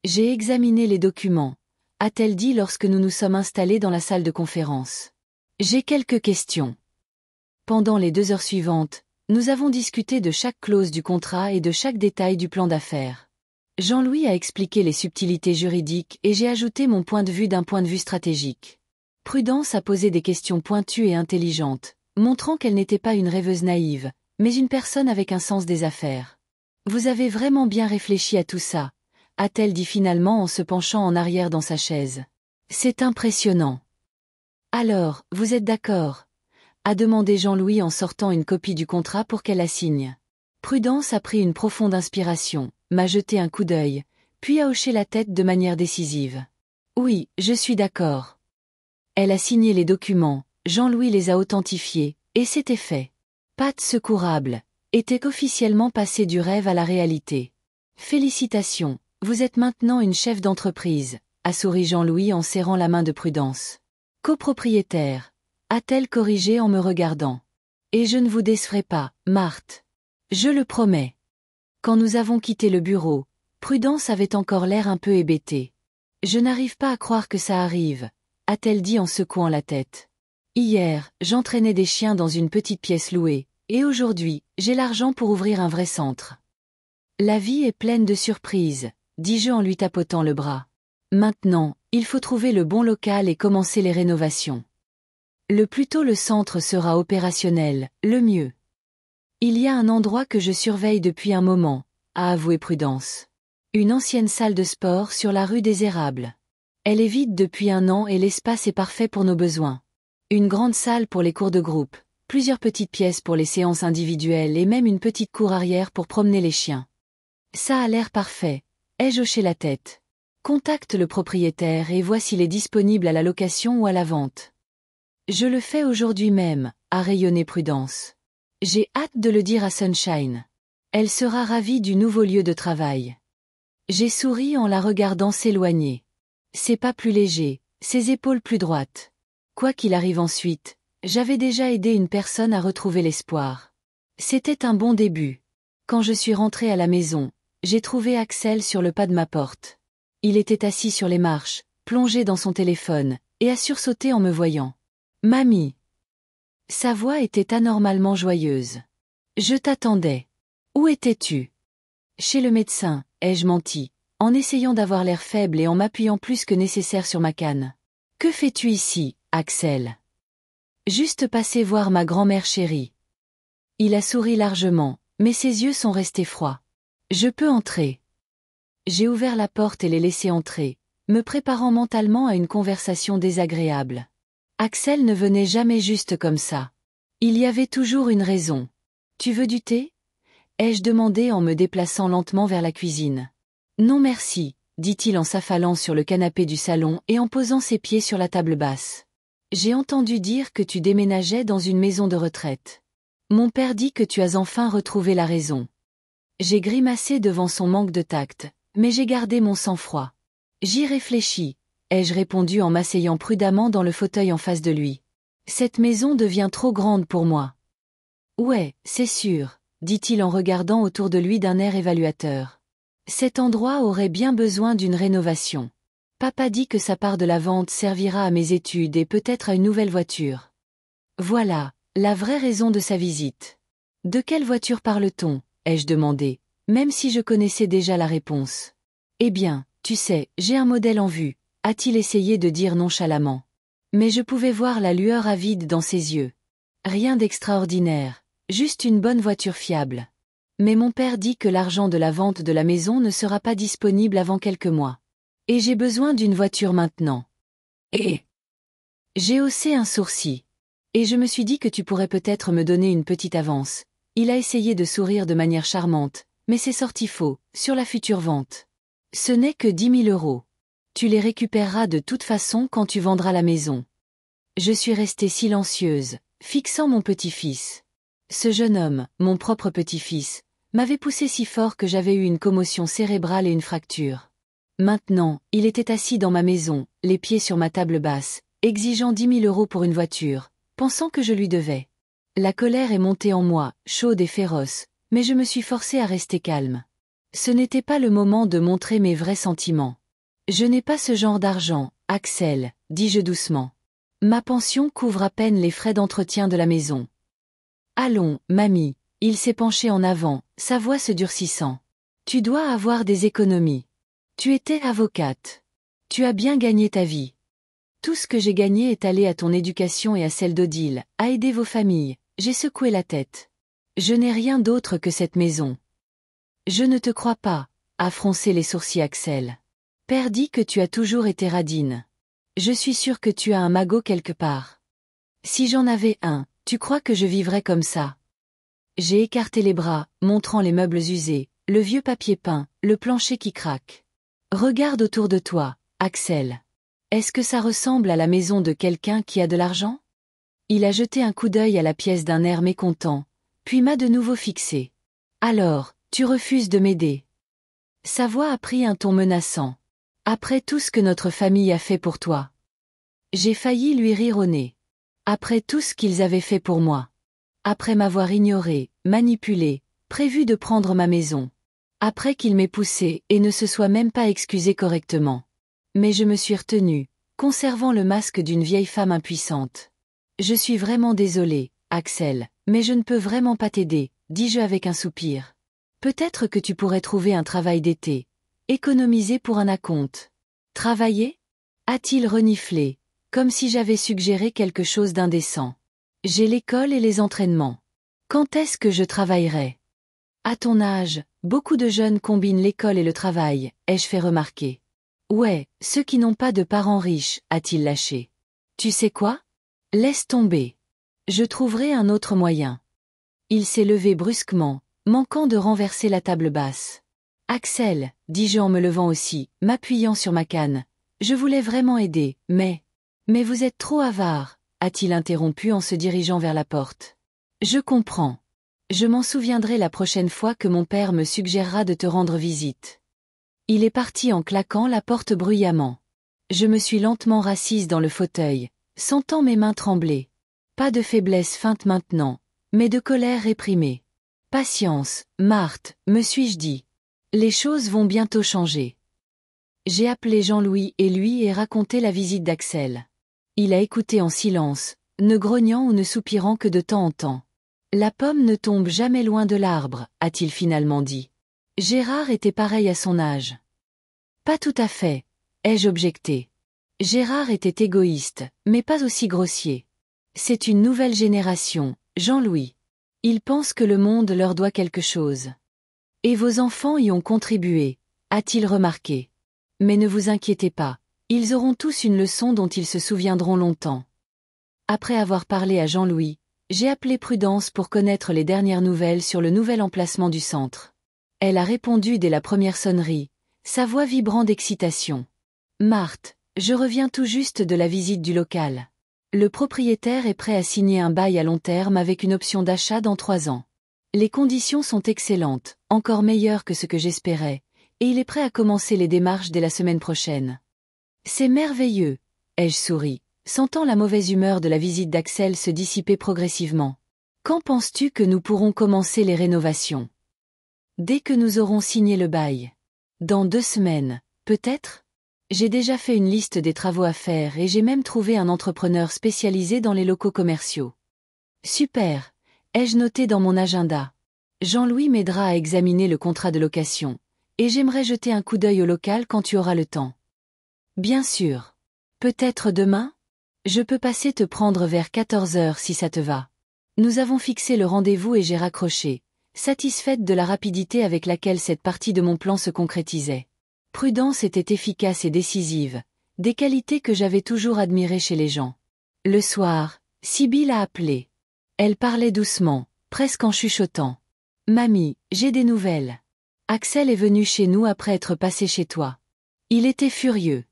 J'ai examiné les documents, a-t-elle dit lorsque nous nous sommes installés dans la salle de conférence. J'ai quelques questions. Pendant les 2 heures suivantes, nous avons discuté de chaque clause du contrat et de chaque détail du plan d'affaires. Jean-Louis a expliqué les subtilités juridiques et j'ai ajouté mon point de vue d'un point de vue stratégique. Prudence a posé des questions pointues et intelligentes, montrant qu'elle n'était pas une rêveuse naïve, mais une personne avec un sens des affaires. Vous avez vraiment bien réfléchi à tout ça, a-t-elle dit finalement en se penchant en arrière dans sa chaise. C'est impressionnant. Alors, vous êtes d'accord? A demandé Jean-Louis en sortant une copie du contrat pour qu'elle la signe. Prudence a pris une profonde inspiration, m'a jeté un coup d'œil, puis a hoché la tête de manière décisive. Oui, je suis d'accord. Elle a signé les documents, Jean-Louis les a authentifiés, et c'était fait. Patte secourable, était officiellement passé du rêve à la réalité. Félicitations, vous êtes maintenant une chef d'entreprise, a souri Jean-Louis en serrant la main de Prudence. Copropriétaire, a-t-elle corrigé en me regardant. Et je ne vous décevrai pas, Marthe. Je le promets. Quand nous avons quitté le bureau, Prudence avait encore l'air un peu hébétée. Je n'arrive pas à croire que ça arrive, a-t-elle dit en secouant la tête. Hier, j'entraînais des chiens dans une petite pièce louée, Et aujourd'hui, j'ai l'argent pour ouvrir un vrai centre. La vie est pleine de surprises, dis-je en lui tapotant le bras. Maintenant, il faut trouver le bon local et commencer les rénovations. Le plus tôt le centre sera opérationnel, le mieux. Il y a un endroit que je surveille depuis un moment, a avoué Prudence. Une ancienne salle de sport sur la rue des Érables. Elle est vide depuis un an et l'espace est parfait pour nos besoins. Une grande salle pour les cours de groupe, plusieurs petites pièces pour les séances individuelles et même une petite cour arrière pour promener les chiens. Ça a l'air parfait, ai-je hoché la tête. Contacte le propriétaire et vois s'il est disponible à la location ou à la vente. Je le fais aujourd'hui même, a rayonné Prudence. J'ai hâte de le dire à Sunshine. Elle sera ravie du nouveau lieu de travail. J'ai souri en la regardant s'éloigner. Ses pas plus légers, ses épaules plus droites. Quoi qu'il arrive ensuite, j'avais déjà aidé une personne à retrouver l'espoir. C'était un bon début. Quand je suis rentrée à la maison, j'ai trouvé Axel sur le pas de ma porte. Il était assis sur les marches, plongé dans son téléphone, et a sursauté en me voyant. « Mamie !» Sa voix était anormalement joyeuse. « Je t'attendais. Où étais-tu » ? « Chez le médecin, ai-je menti, en essayant d'avoir l'air faible et en m'appuyant plus que nécessaire sur ma canne. « Que fais-tu ici, Axel ?» Juste passer voir ma grand-mère chérie. Il a souri largement, mais ses yeux sont restés froids. « Je peux entrer. » J'ai ouvert la porte et l'ai laissé entrer, me préparant mentalement à une conversation désagréable. Axel ne venait jamais juste comme ça. Il y avait toujours une raison. « Tu veux du thé ?» ai-je demandé en me déplaçant lentement vers la cuisine. « Non merci, » dit-il en s'affalant sur le canapé du salon et en posant ses pieds sur la table basse. « J'ai entendu dire que tu déménageais dans une maison de retraite. Mon père dit que tu as enfin retrouvé la raison. » J'ai grimacé devant son manque de tact, mais j'ai gardé mon sang-froid. « J'y réfléchis, » ai-je répondu en m'asseyant prudemment dans le fauteuil en face de lui. « Cette maison devient trop grande pour moi. »« Ouais, c'est sûr, » dit-il en regardant autour de lui d'un air évaluateur. « Cet endroit aurait bien besoin d'une rénovation. Papa dit que sa part de la vente servira à mes études et peut-être à une nouvelle voiture. » Voilà, la vraie raison de sa visite. « De quelle voiture parle-t-on » ai-je demandé, même si je connaissais déjà la réponse. « Eh bien, tu sais, j'ai un modèle en vue, » a-t-il essayé de dire nonchalamment. Mais je pouvais voir la lueur avide dans ses yeux. Rien d'extraordinaire. Juste une bonne voiture fiable. Mais mon père dit que l'argent de la vente de la maison ne sera pas disponible avant quelques mois. Et j'ai besoin d'une voiture maintenant. Et j'ai haussé un sourcil. Et je me suis dit que tu pourrais peut-être me donner une petite avance. Il a essayé de sourire de manière charmante, mais c'est sorti faux, sur la future vente. Ce n'est que 10 000 €. Tu les récupéreras de toute façon quand tu vendras la maison. Je suis restée silencieuse, fixant mon petit-fils. Ce jeune homme, mon propre petit-fils, m'avait poussé si fort que j'avais eu une commotion cérébrale et une fracture. Maintenant, il était assis dans ma maison, les pieds sur ma table basse, exigeant 10 000 € pour une voiture, pensant que je lui devais. La colère est montée en moi, chaude et féroce, mais je me suis forcée à rester calme. Ce n'était pas le moment de montrer mes vrais sentiments. Je n'ai pas ce genre d'argent, Axel, dis-je doucement. Ma pension couvre à peine les frais d'entretien de la maison. Allons, mamie, il s'est penché en avant, sa voix se durcissant. Tu dois avoir des économies. Tu étais avocate. Tu as bien gagné ta vie. Tout ce que j'ai gagné est allé à ton éducation et à celle d'Odile, à aider vos familles. J'ai secoué la tête. Je n'ai rien d'autre que cette maison. Je ne te crois pas, a froncé les sourcils Axel. Père dit que tu as toujours été radine. Je suis sûre que tu as un magot quelque part. Si j'en avais un, tu crois que je vivrais comme ça? J'ai écarté les bras, montrant les meubles usés, le vieux papier peint, le plancher qui craque. Regarde autour de toi, Axel. Est-ce que ça ressemble à la maison de quelqu'un qui a de l'argent? Il a jeté un coup d'œil à la pièce d'un air mécontent, puis m'a de nouveau fixé. Alors, tu refuses de m'aider? Sa voix a pris un ton menaçant. Après tout ce que notre famille a fait pour toi. J'ai failli lui rire au nez. Après tout ce qu'ils avaient fait pour moi. Après m'avoir ignoré, manipulé, prévu de prendre ma maison. Après qu'il m'ait poussé et ne se soit même pas excusé correctement. Mais je me suis retenue, conservant le masque d'une vieille femme impuissante. Je suis vraiment désolée, Axel, Mais je ne peux vraiment pas t'aider, dis-je avec un soupir. Peut-être que tu pourrais trouver un travail d'été. Économiser pour un acompte. Travailler? A-t-il reniflé, comme si j'avais suggéré quelque chose d'indécent. J'ai l'école et les entraînements. Quand est-ce que je travaillerai? À ton âge, beaucoup de jeunes combinent l'école et le travail, ai-je fait remarquer. Ouais, ceux qui n'ont pas de parents riches, a-t-il lâché. Tu sais quoi? Laisse tomber. Je trouverai un autre moyen. Il s'est levé brusquement, manquant de renverser la table basse. Axel, dis-je en me levant aussi, m'appuyant sur ma canne. Je voulais vraiment aider, mais... Mais vous êtes trop avare, a-t-il interrompu en se dirigeant vers la porte. Je comprends. Je m'en souviendrai la prochaine fois que mon père me suggérera de te rendre visite. Il est parti en claquant la porte bruyamment. Je me suis lentement rassise dans le fauteuil, sentant mes mains trembler. Pas de faiblesse feinte maintenant, mais de colère réprimée. Patience, Marthe, me suis-je dit. Les choses vont bientôt changer. J'ai appelé Jean-Louis et lui ai raconté la visite d'Axel. Il a écouté en silence, ne grognant ou ne soupirant que de temps en temps. La pomme ne tombe jamais loin de l'arbre, a-t-il finalement dit. Gérard était pareil à son âge. Pas tout à fait, ai-je objecté. Gérard était égoïste, mais pas aussi grossier. C'est une nouvelle génération, Jean-Louis. Ils pensent que le monde leur doit quelque chose. Et vos enfants y ont contribué, a-t-il remarqué. Mais ne vous inquiétez pas, ils auront tous une leçon dont ils se souviendront longtemps. Après avoir parlé à Jean-Louis, j'ai appelé Prudence pour connaître les dernières nouvelles sur le nouvel emplacement du centre. Elle a répondu dès la première sonnerie, sa voix vibrant d'excitation. Marthe, je reviens tout juste de la visite du local. Le propriétaire est prêt à signer un bail à long terme avec une option d'achat dans 3 ans. Les conditions sont excellentes, encore meilleures que ce que j'espérais, et il est prêt à commencer les démarches dès la semaine prochaine. C'est merveilleux, ai-je souri, sentant la mauvaise humeur de la visite d'Axel se dissiper progressivement. Quand penses-tu que nous pourrons commencer les rénovations? Dès que nous aurons signé le bail. Dans 2 semaines, peut-être? J'ai déjà fait une liste des travaux à faire et j'ai même trouvé un entrepreneur spécialisé dans les locaux commerciaux. Super, ai-je noté dans mon agenda. Jean-Louis m'aidera à examiner le contrat de location, et j'aimerais jeter un coup d'œil au local quand tu auras le temps. Bien sûr. Peut-être demain? Je peux passer te prendre vers 14 heures si ça te va. Nous avons fixé le rendez-vous et j'ai raccroché, satisfaite de la rapidité avec laquelle cette partie de mon plan se concrétisait. Prudence était efficace et décisive, des qualités que j'avais toujours admirées chez les gens. Le soir, Sibylle a appelé. Elle parlait doucement, presque en chuchotant. « Mamie, j'ai des nouvelles. Axel est venu chez nous après être passé chez toi. Il était furieux.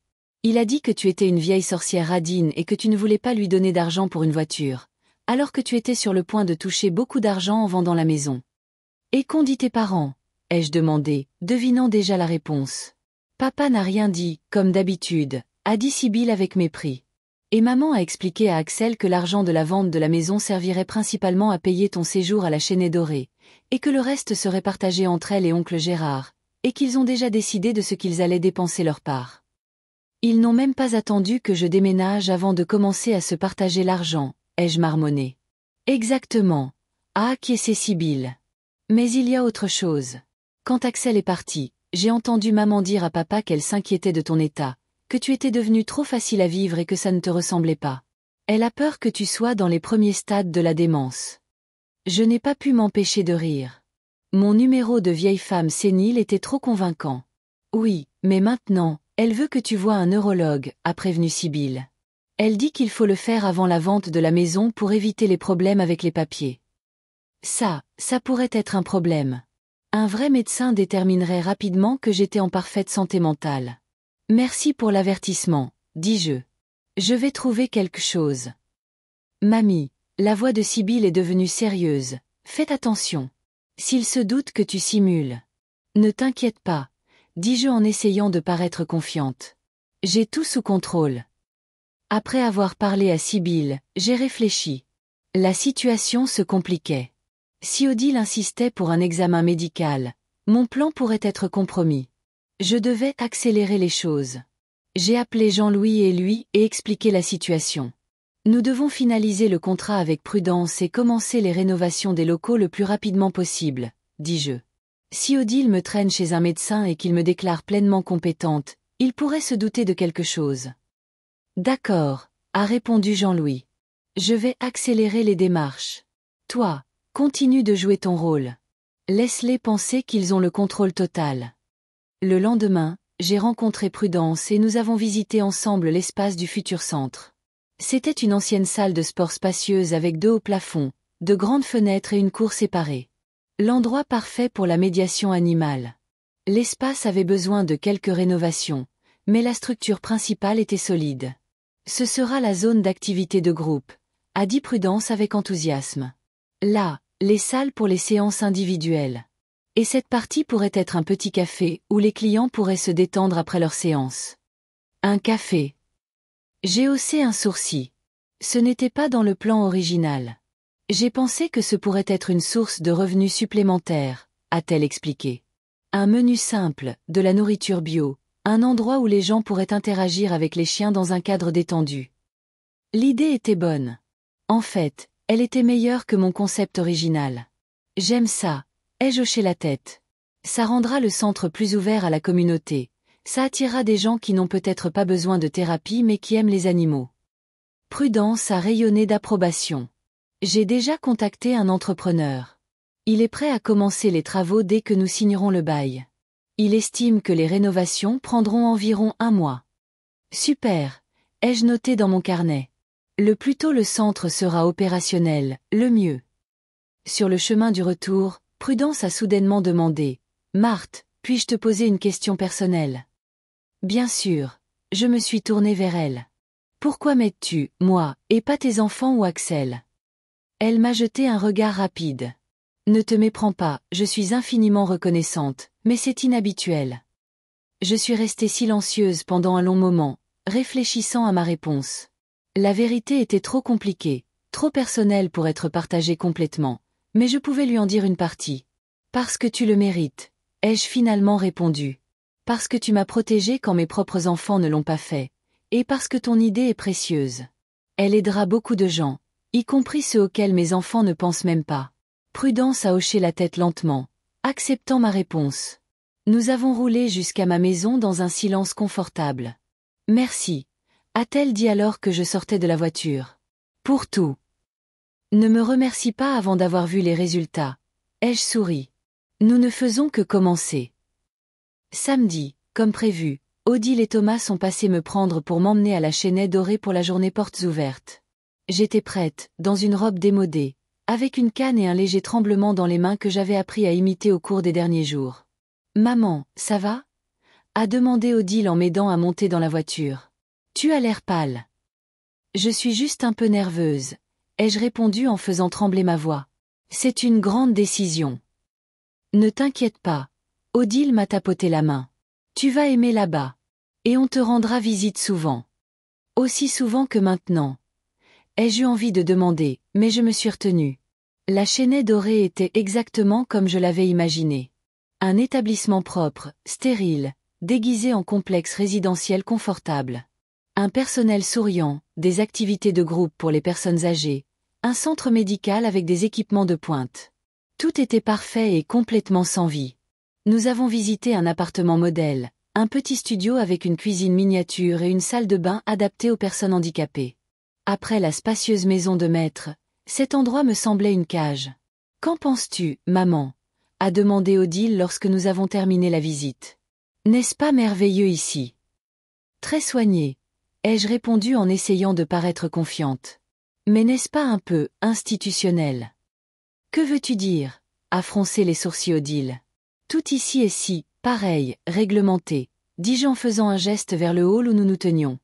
Il a dit que tu étais une vieille sorcière radine et que tu ne voulais pas lui donner d'argent pour une voiture, alors que tu étais sur le point de toucher beaucoup d'argent en vendant la maison. Et qu'ont dit tes parents? Ai-je demandé, devinant déjà la réponse. Papa n'a rien dit, comme d'habitude, a dit Sibylle avec mépris. Et maman a expliqué à Axel que l'argent de la vente de la maison servirait principalement à payer ton séjour à la Chênaie Dorée, et que le reste serait partagé entre elle et oncle Gérard, et qu'ils ont déjà décidé de ce qu'ils allaient dépenser leur part. Ils n'ont même pas attendu que je déménage avant de commencer à se partager l'argent, ai-je marmonné. Exactement, a acquiescé Sibylle. Mais il y a autre chose. Quand Axel est parti, j'ai entendu maman dire à papa qu'elle s'inquiétait de ton état, que tu étais devenu trop facile à vivre et que ça ne te ressemblait pas. Elle a peur que tu sois dans les premiers stades de la démence. Je n'ai pas pu m'empêcher de rire. Mon numéro de vieille femme sénile était trop convaincant. Oui, mais maintenant, elle veut que tu voies un neurologue, a prévenu Sibylle. Elle dit qu'il faut le faire avant la vente de la maison pour éviter les problèmes avec les papiers. Ça pourrait être un problème. Un vrai médecin déterminerait rapidement que j'étais en parfaite santé mentale. Merci pour l'avertissement, dis-je. Je vais trouver quelque chose. Mamie, la voix de Sibylle est devenue sérieuse. Faites attention. S'il se doute que tu simules. Ne t'inquiète pas, dis-je en essayant de paraître confiante. J'ai tout sous contrôle. Après avoir parlé à Sibylle, j'ai réfléchi. La situation se compliquait. Si Odile insistait pour un examen médical, mon plan pourrait être compromis. Je devais accélérer les choses. J'ai appelé Jean-Louis et lui et expliqué la situation. Nous devons finaliser le contrat avec prudence et commencer les rénovations des locaux le plus rapidement possible, dis-je. Si Odile me traîne chez un médecin et qu'il me déclare pleinement compétente, il pourrait se douter de quelque chose. D'accord, a répondu Jean-Louis. Je vais accélérer les démarches. Toi, continue de jouer ton rôle. Laisse-les penser qu'ils ont le contrôle total. Le lendemain, j'ai rencontré Prudence et nous avons visité ensemble l'espace du futur centre. C'était une ancienne salle de sport spacieuse avec 2 hauts plafonds, de grandes fenêtres et une cour séparée. L'endroit parfait pour la médiation animale. L'espace avait besoin de quelques rénovations, mais la structure principale était solide. Ce sera la zone d'activité de groupe, a dit Prudence avec enthousiasme. Là, les salles pour les séances individuelles. Et cette partie pourrait être un petit café où les clients pourraient se détendre après leur séance. Un café. J'ai haussé un sourcil. Ce n'était pas dans le plan original. J'ai pensé que ce pourrait être une source de revenus supplémentaires, a-t-elle expliqué. Un menu simple, de la nourriture bio, un endroit où les gens pourraient interagir avec les chiens dans un cadre détendu. L'idée était bonne. En fait, elle était meilleure que mon concept original. J'aime ça, ai-je hoché la tête. Ça rendra le centre plus ouvert à la communauté, ça attirera des gens qui n'ont peut-être pas besoin de thérapie mais qui aiment les animaux. Prudence a rayonné d'approbation. J'ai déjà contacté un entrepreneur. Il est prêt à commencer les travaux dès que nous signerons le bail. Il estime que les rénovations prendront environ 1 mois. Super, ai-je noté dans mon carnet. Le plus tôt le centre sera opérationnel, le mieux. Sur le chemin du retour, Prudence a soudainement demandé « Marthe, puis-je te poser une question personnelle ?» Bien sûr, je me suis tournée vers elle. « Pourquoi m'aides-tu, moi, et pas tes enfants ou Axel ?» Elle m'a jeté un regard rapide. « Ne te méprends pas, je suis infiniment reconnaissante, mais c'est inhabituel. » Je suis restée silencieuse pendant un long moment, réfléchissant à ma réponse. La vérité était trop compliquée, trop personnelle pour être partagée complètement, mais je pouvais lui en dire une partie. « Parce que tu le mérites, » ai-je finalement répondu. « Parce que tu m'as protégée quand mes propres enfants ne l'ont pas fait, et parce que ton idée est précieuse. Elle aidera beaucoup de gens, y compris ceux auxquels mes enfants ne pensent même pas. » Prudence a hoché la tête lentement, acceptant ma réponse. Nous avons roulé jusqu'à ma maison dans un silence confortable. « Merci, » a-t-elle dit alors que je sortais de la voiture. « Pour tout. » Ne me remercie pas avant d'avoir vu les résultats, ai-je souri. Nous ne faisons que commencer. Samedi, comme prévu, Odile et Thomas sont passés me prendre pour m'emmener à la Chênaie Dorée pour la journée portes ouvertes. J'étais prête, dans une robe démodée, avec une canne et un léger tremblement dans les mains que j'avais appris à imiter au cours des derniers jours. « Maman, ça va ?» a demandé Odile en m'aidant à monter dans la voiture. « Tu as l'air pâle. »« Je suis juste un peu nerveuse, » ai-je répondu en faisant trembler ma voix. « C'est une grande décision. »« Ne t'inquiète pas. » Odile m'a tapoté la main. « Tu vas aimer là-bas. Et on te rendra visite souvent. » Aussi souvent que maintenant. Ai-je eu envie de demander, mais je me suis retenue. La Chênaie Dorée était exactement comme je l'avais imaginé. Un établissement propre, stérile, déguisé en complexe résidentiel confortable. Un personnel souriant, des activités de groupe pour les personnes âgées, un centre médical avec des équipements de pointe. Tout était parfait et complètement sans vie. Nous avons visité un appartement modèle, un petit studio avec une cuisine miniature et une salle de bain adaptée aux personnes handicapées. Après la spacieuse maison de maître, cet endroit me semblait une cage. « Qu'en penses-tu, maman ?» a demandé Odile lorsque nous avons terminé la visite. « N'est-ce pas merveilleux ici ?» Très soigné, ai-je répondu en essayant de paraître confiante. Mais n'est-ce pas un peu institutionnel? Que veux-tu dire? A froncé les sourcils Odile. Tout ici est si, pareil, réglementé, dis-je en faisant un geste vers le hall où nous nous tenions.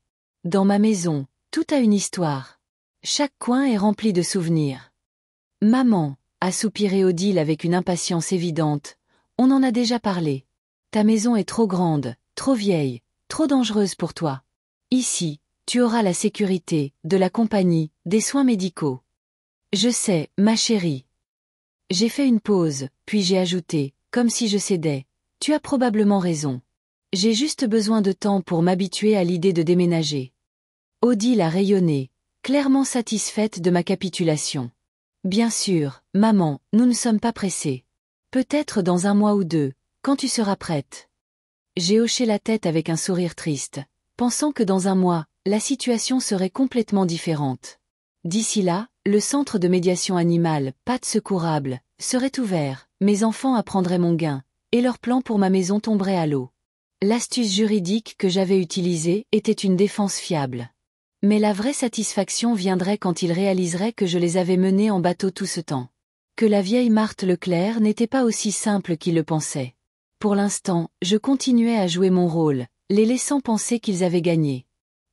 Dans ma maison, tout a une histoire. Chaque coin est rempli de souvenirs. Maman, a soupiré Odile avec une impatience évidente, on en a déjà parlé. Ta maison est trop grande, trop vieille, trop dangereuse pour toi. Ici, tu auras la sécurité, de la compagnie, des soins médicaux. Je sais, ma chérie. J'ai fait une pause, puis j'ai ajouté, comme si je cédais. Tu as probablement raison. J'ai juste besoin de temps pour m'habituer à l'idée de déménager. Odile a rayonné, clairement satisfaite de ma capitulation. Bien sûr, maman, nous ne sommes pas pressés. Peut-être dans 1 mois ou 2, quand tu seras prête. J'ai hoché la tête avec un sourire triste, pensant que dans 1 mois, la situation serait complètement différente. D'ici là, le centre de médiation animale, Pattes Secourables, serait ouvert, mes enfants apprendraient mon gain, et leur plan pour ma maison tomberait à l'eau. L'astuce juridique que j'avais utilisée était une défense fiable. Mais la vraie satisfaction viendrait quand ils réaliseraient que je les avais menés en bateau tout ce temps. Que la vieille Marthe Leclerc n'était pas aussi simple qu'ils le pensaient. Pour l'instant, je continuais à jouer mon rôle, les laissant penser qu'ils avaient gagné.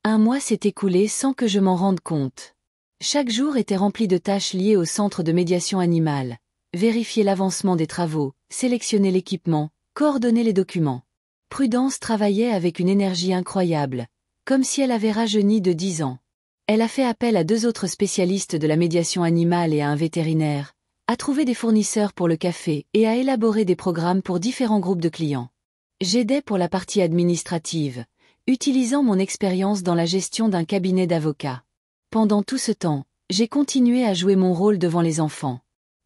1 mois s'est écoulé sans que je m'en rende compte. Chaque jour était rempli de tâches liées au centre de médiation animale. Vérifier l'avancement des travaux, sélectionner l'équipement, coordonner les documents. Prudence travaillait avec une énergie incroyable, comme si elle avait rajeuni de 10 ans. Elle a fait appel à 2 autres spécialistes de la médiation animale et à un vétérinaire, a trouvé des fournisseurs pour le café et a élaboré des programmes pour différents groupes de clients. J'aidais pour la partie administrative, utilisant mon expérience dans la gestion d'un cabinet d'avocats. Pendant tout ce temps, j'ai continué à jouer mon rôle devant les enfants.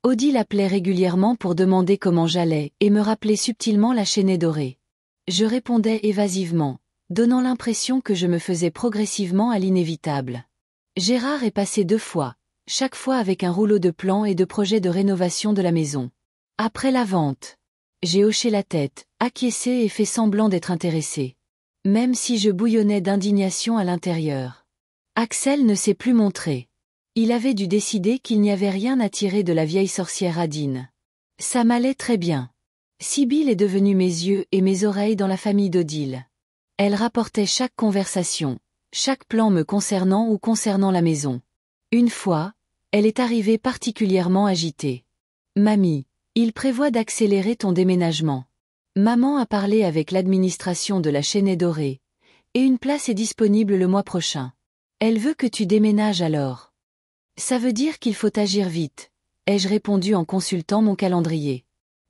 Odile appelait régulièrement pour demander comment j'allais et me rappelait subtilement la chaînée dorée. Je répondais évasivement, donnant l'impression que je me faisais progressivement à l'inévitable. Gérard est passé 2 fois, chaque fois avec un rouleau de plans et de projets de rénovation de la maison. Après la vente, j'ai hoché la tête, acquiescé et fait semblant d'être intéressé. Même si je bouillonnais d'indignation à l'intérieur. Axel ne s'est plus montré. Il avait dû décider qu'il n'y avait rien à tirer de la vieille sorcière Adine. Ça m'allait très bien. Sibylle est devenue mes yeux et mes oreilles dans la famille d'Odile. Elle rapportait chaque conversation, chaque plan me concernant ou concernant la maison. Une fois, elle est arrivée particulièrement agitée. Mamie, il prévoit d'accélérer ton déménagement. Maman a parlé avec l'administration de la Chênaie Dorée, et une place est disponible le mois prochain. Elle veut que tu déménages alors. Ça veut dire qu'il faut agir vite, ai-je répondu en consultant mon calendrier.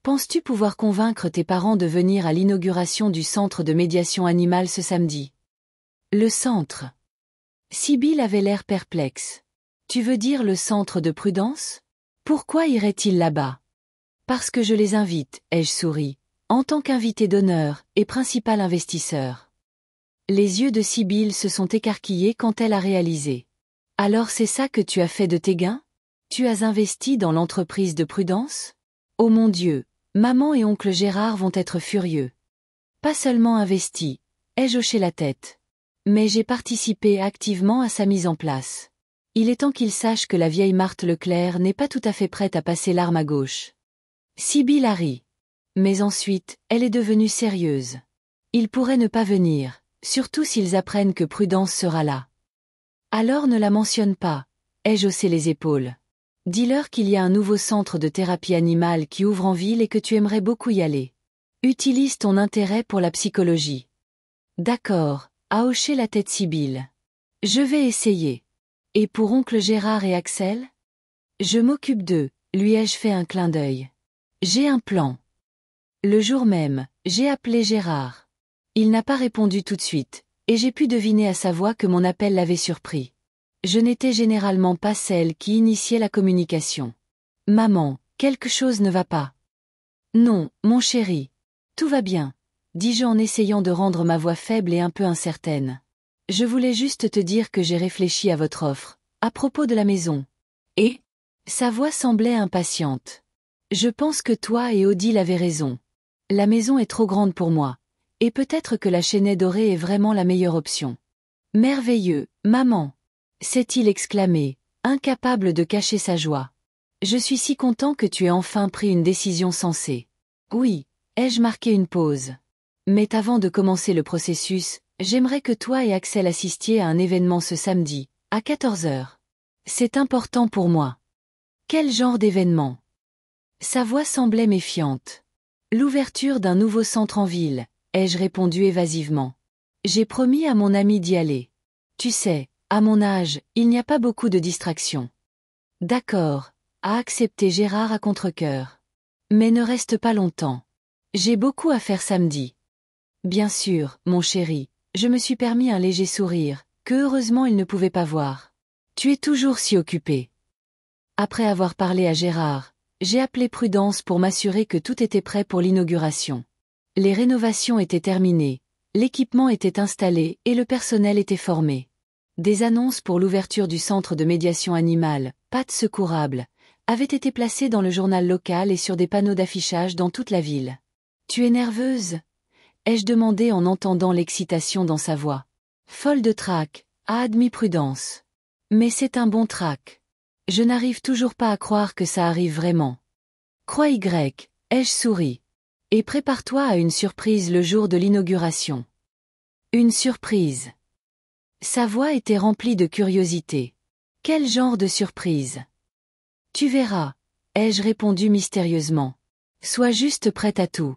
Penses-tu pouvoir convaincre tes parents de venir à l'inauguration du centre de médiation animale ce samedi? Le centre. Sibylle avait l'air perplexe. Tu veux dire le centre de Prudence? Pourquoi irait-il là-bas? Parce que je les invite, ai-je souri, en tant qu'invité d'honneur et principal investisseur. Les yeux de Sibylle se sont écarquillés quand elle a réalisé. Alors c'est ça que tu as fait de tes gains? Tu as investi dans l'entreprise de Prudence? Oh mon Dieu, maman et oncle Gérard vont être furieux. Pas seulement investi, ai-je hoché la tête. Mais j'ai participé activement à sa mise en place. Il est temps qu'il sache que la vieille Marthe Leclerc n'est pas tout à fait prête à passer l'arme à gauche. Sibylle a ri. Mais ensuite, elle est devenue sérieuse. Ils pourraient ne pas venir, surtout s'ils apprennent que Prudence sera là. Alors ne la mentionne pas, ai-je haussé les épaules. Dis-leur qu'il y a un nouveau centre de thérapie animale qui ouvre en ville et que tu aimerais beaucoup y aller. Utilise ton intérêt pour la psychologie. D'accord, a hoché la tête Sibylle. Je vais essayer. Et pour oncle Gérard et Axel? Je m'occupe d'eux, lui ai-je fait un clin d'œil. J'ai un plan. Le jour même, j'ai appelé Gérard. Il n'a pas répondu tout de suite, et j'ai pu deviner à sa voix que mon appel l'avait surpris. Je n'étais généralement pas celle qui initiait la communication. Maman, quelque chose ne va pas. Non, mon chéri. Tout va bien, dis-je en essayant de rendre ma voix faible et un peu incertaine. Je voulais juste te dire que j'ai réfléchi à votre offre, à propos de la maison. Et? Sa voix semblait impatiente. Je pense que toi et Odile avez raison. La maison est trop grande pour moi, et peut-être que la Chênaie Dorée est vraiment la meilleure option. Merveilleux, maman! S'est-il exclamé, incapable de cacher sa joie. Je suis si content que tu aies enfin pris une décision sensée. Oui, ai-je marqué une pause. Mais avant de commencer le processus, j'aimerais que toi et Axel assistiez à un événement ce samedi, à 14 heures. C'est important pour moi. Quel genre d'événement? Sa voix semblait méfiante. L'ouverture d'un nouveau centre en ville, ai-je répondu évasivement. J'ai promis à mon ami d'y aller. Tu sais, à mon âge, il n'y a pas beaucoup de distractions. D'accord, a accepté Gérard à contre-cœur. Mais ne reste pas longtemps. J'ai beaucoup à faire samedi. Bien sûr, mon chéri, je me suis permis un léger sourire, que heureusement il ne pouvait pas voir. Tu es toujours si occupé. Après avoir parlé à Gérard, j'ai appelé Prudence pour m'assurer que tout était prêt pour l'inauguration. Les rénovations étaient terminées, l'équipement était installé et le personnel était formé. Des annonces pour l'ouverture du centre de médiation animale, Pattes Secourables, avaient été placées dans le journal local et sur des panneaux d'affichage dans toute la ville. Tu es nerveuse? Ai-je demandé en entendant l'excitation dans sa voix. Folle de trac, a admis Prudence. Mais c'est un bon trac. Je n'arrive toujours pas à croire que ça arrive vraiment. Crois Y, ai-je souri. Et prépare-toi à une surprise le jour de l'inauguration. Une surprise. Sa voix était remplie de curiosité. Quel genre de surprise? Tu verras, ai-je répondu mystérieusement. Sois juste prête à tout.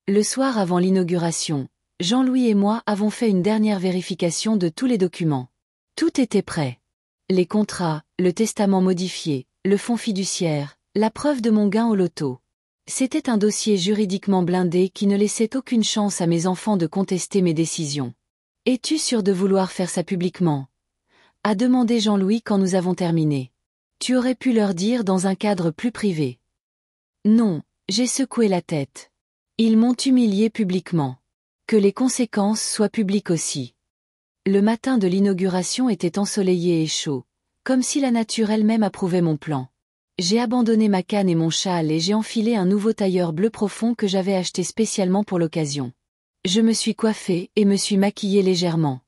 Le soir avant l'inauguration, Jean-Louis et moi avons fait une dernière vérification de tous les documents. Tout était prêt. Les contrats, le testament modifié, le fonds fiduciaire, la preuve de mon gain au loto. C'était un dossier juridiquement blindé qui ne laissait aucune chance à mes enfants de contester mes décisions. Es-tu sûr de vouloir faire ça publiquement? A demandé Jean-Louis quand nous avons terminé. Tu aurais pu leur dire dans un cadre plus privé. Non, j'ai secoué la tête. Ils m'ont humilié publiquement. Que les conséquences soient publiques aussi. Le matin de l'inauguration était ensoleillé et chaud, comme si la nature elle-même approuvait mon plan. J'ai abandonné ma canne et mon châle et j'ai enfilé un nouveau tailleur bleu profond que j'avais acheté spécialement pour l'occasion. Je me suis coiffée et me suis maquillée légèrement.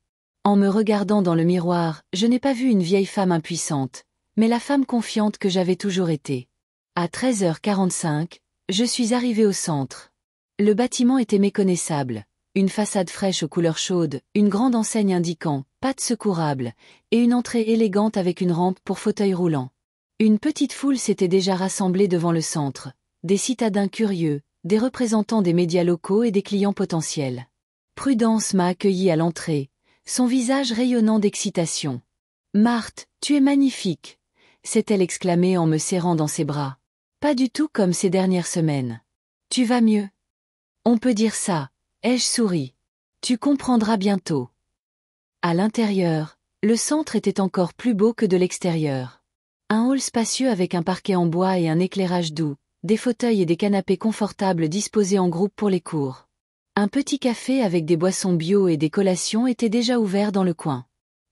En me regardant dans le miroir, je n'ai pas vu une vieille femme impuissante, mais la femme confiante que j'avais toujours été. À 13h45, je suis arrivée au centre. Le bâtiment était méconnaissable. Une façade fraîche aux couleurs chaudes, une grande enseigne indiquant « Pattes Secourables » et une entrée élégante avec une rampe pour fauteuil roulant. Une petite foule s'était déjà rassemblée devant le centre, des citadins curieux, des représentants des médias locaux et des clients potentiels. Prudence m'a accueilli à l'entrée, son visage rayonnant d'excitation. « Marthe, tu es magnifique !» s'est-elle exclamée en me serrant dans ses bras. Pas du tout comme ces dernières semaines. Tu vas mieux? On peut dire ça. Ai-je souri. Tu comprendras bientôt. À l'intérieur, le centre était encore plus beau que de l'extérieur. Un hall spacieux avec un parquet en bois et un éclairage doux, des fauteuils et des canapés confortables disposés en groupe pour les cours. Un petit café avec des boissons bio et des collations était déjà ouvert dans le coin.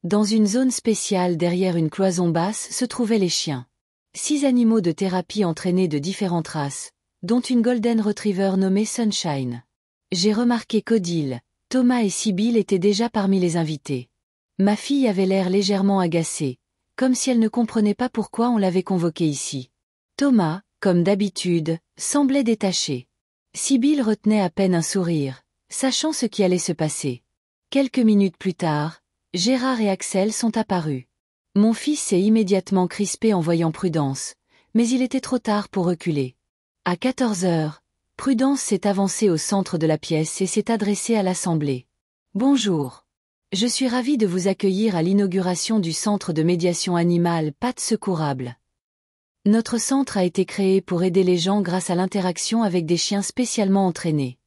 Dans une zone spéciale derrière une cloison basse se trouvaient les chiens. 6 animaux de thérapie entraînés de différentes races, dont une golden retriever nommée Sunshine. J'ai remarqué qu'Odile, Thomas et Sibylle étaient déjà parmi les invités. Ma fille avait l'air légèrement agacée, comme si elle ne comprenait pas pourquoi on l'avait convoquée ici. Thomas, comme d'habitude, semblait détaché. Sibylle retenait à peine un sourire, sachant ce qui allait se passer. Quelques minutes plus tard, Gérard et Axel sont apparus. Mon fils s'est immédiatement crispé en voyant Prudence, mais il était trop tard pour reculer. À 14h, Prudence s'est avancée au centre de la pièce et s'est adressée à l'assemblée. Bonjour. Je suis ravie de vous accueillir à l'inauguration du centre de médiation animale Pattes Secourables. Notre centre a été créé pour aider les gens grâce à l'interaction avec des chiens spécialement entraînés.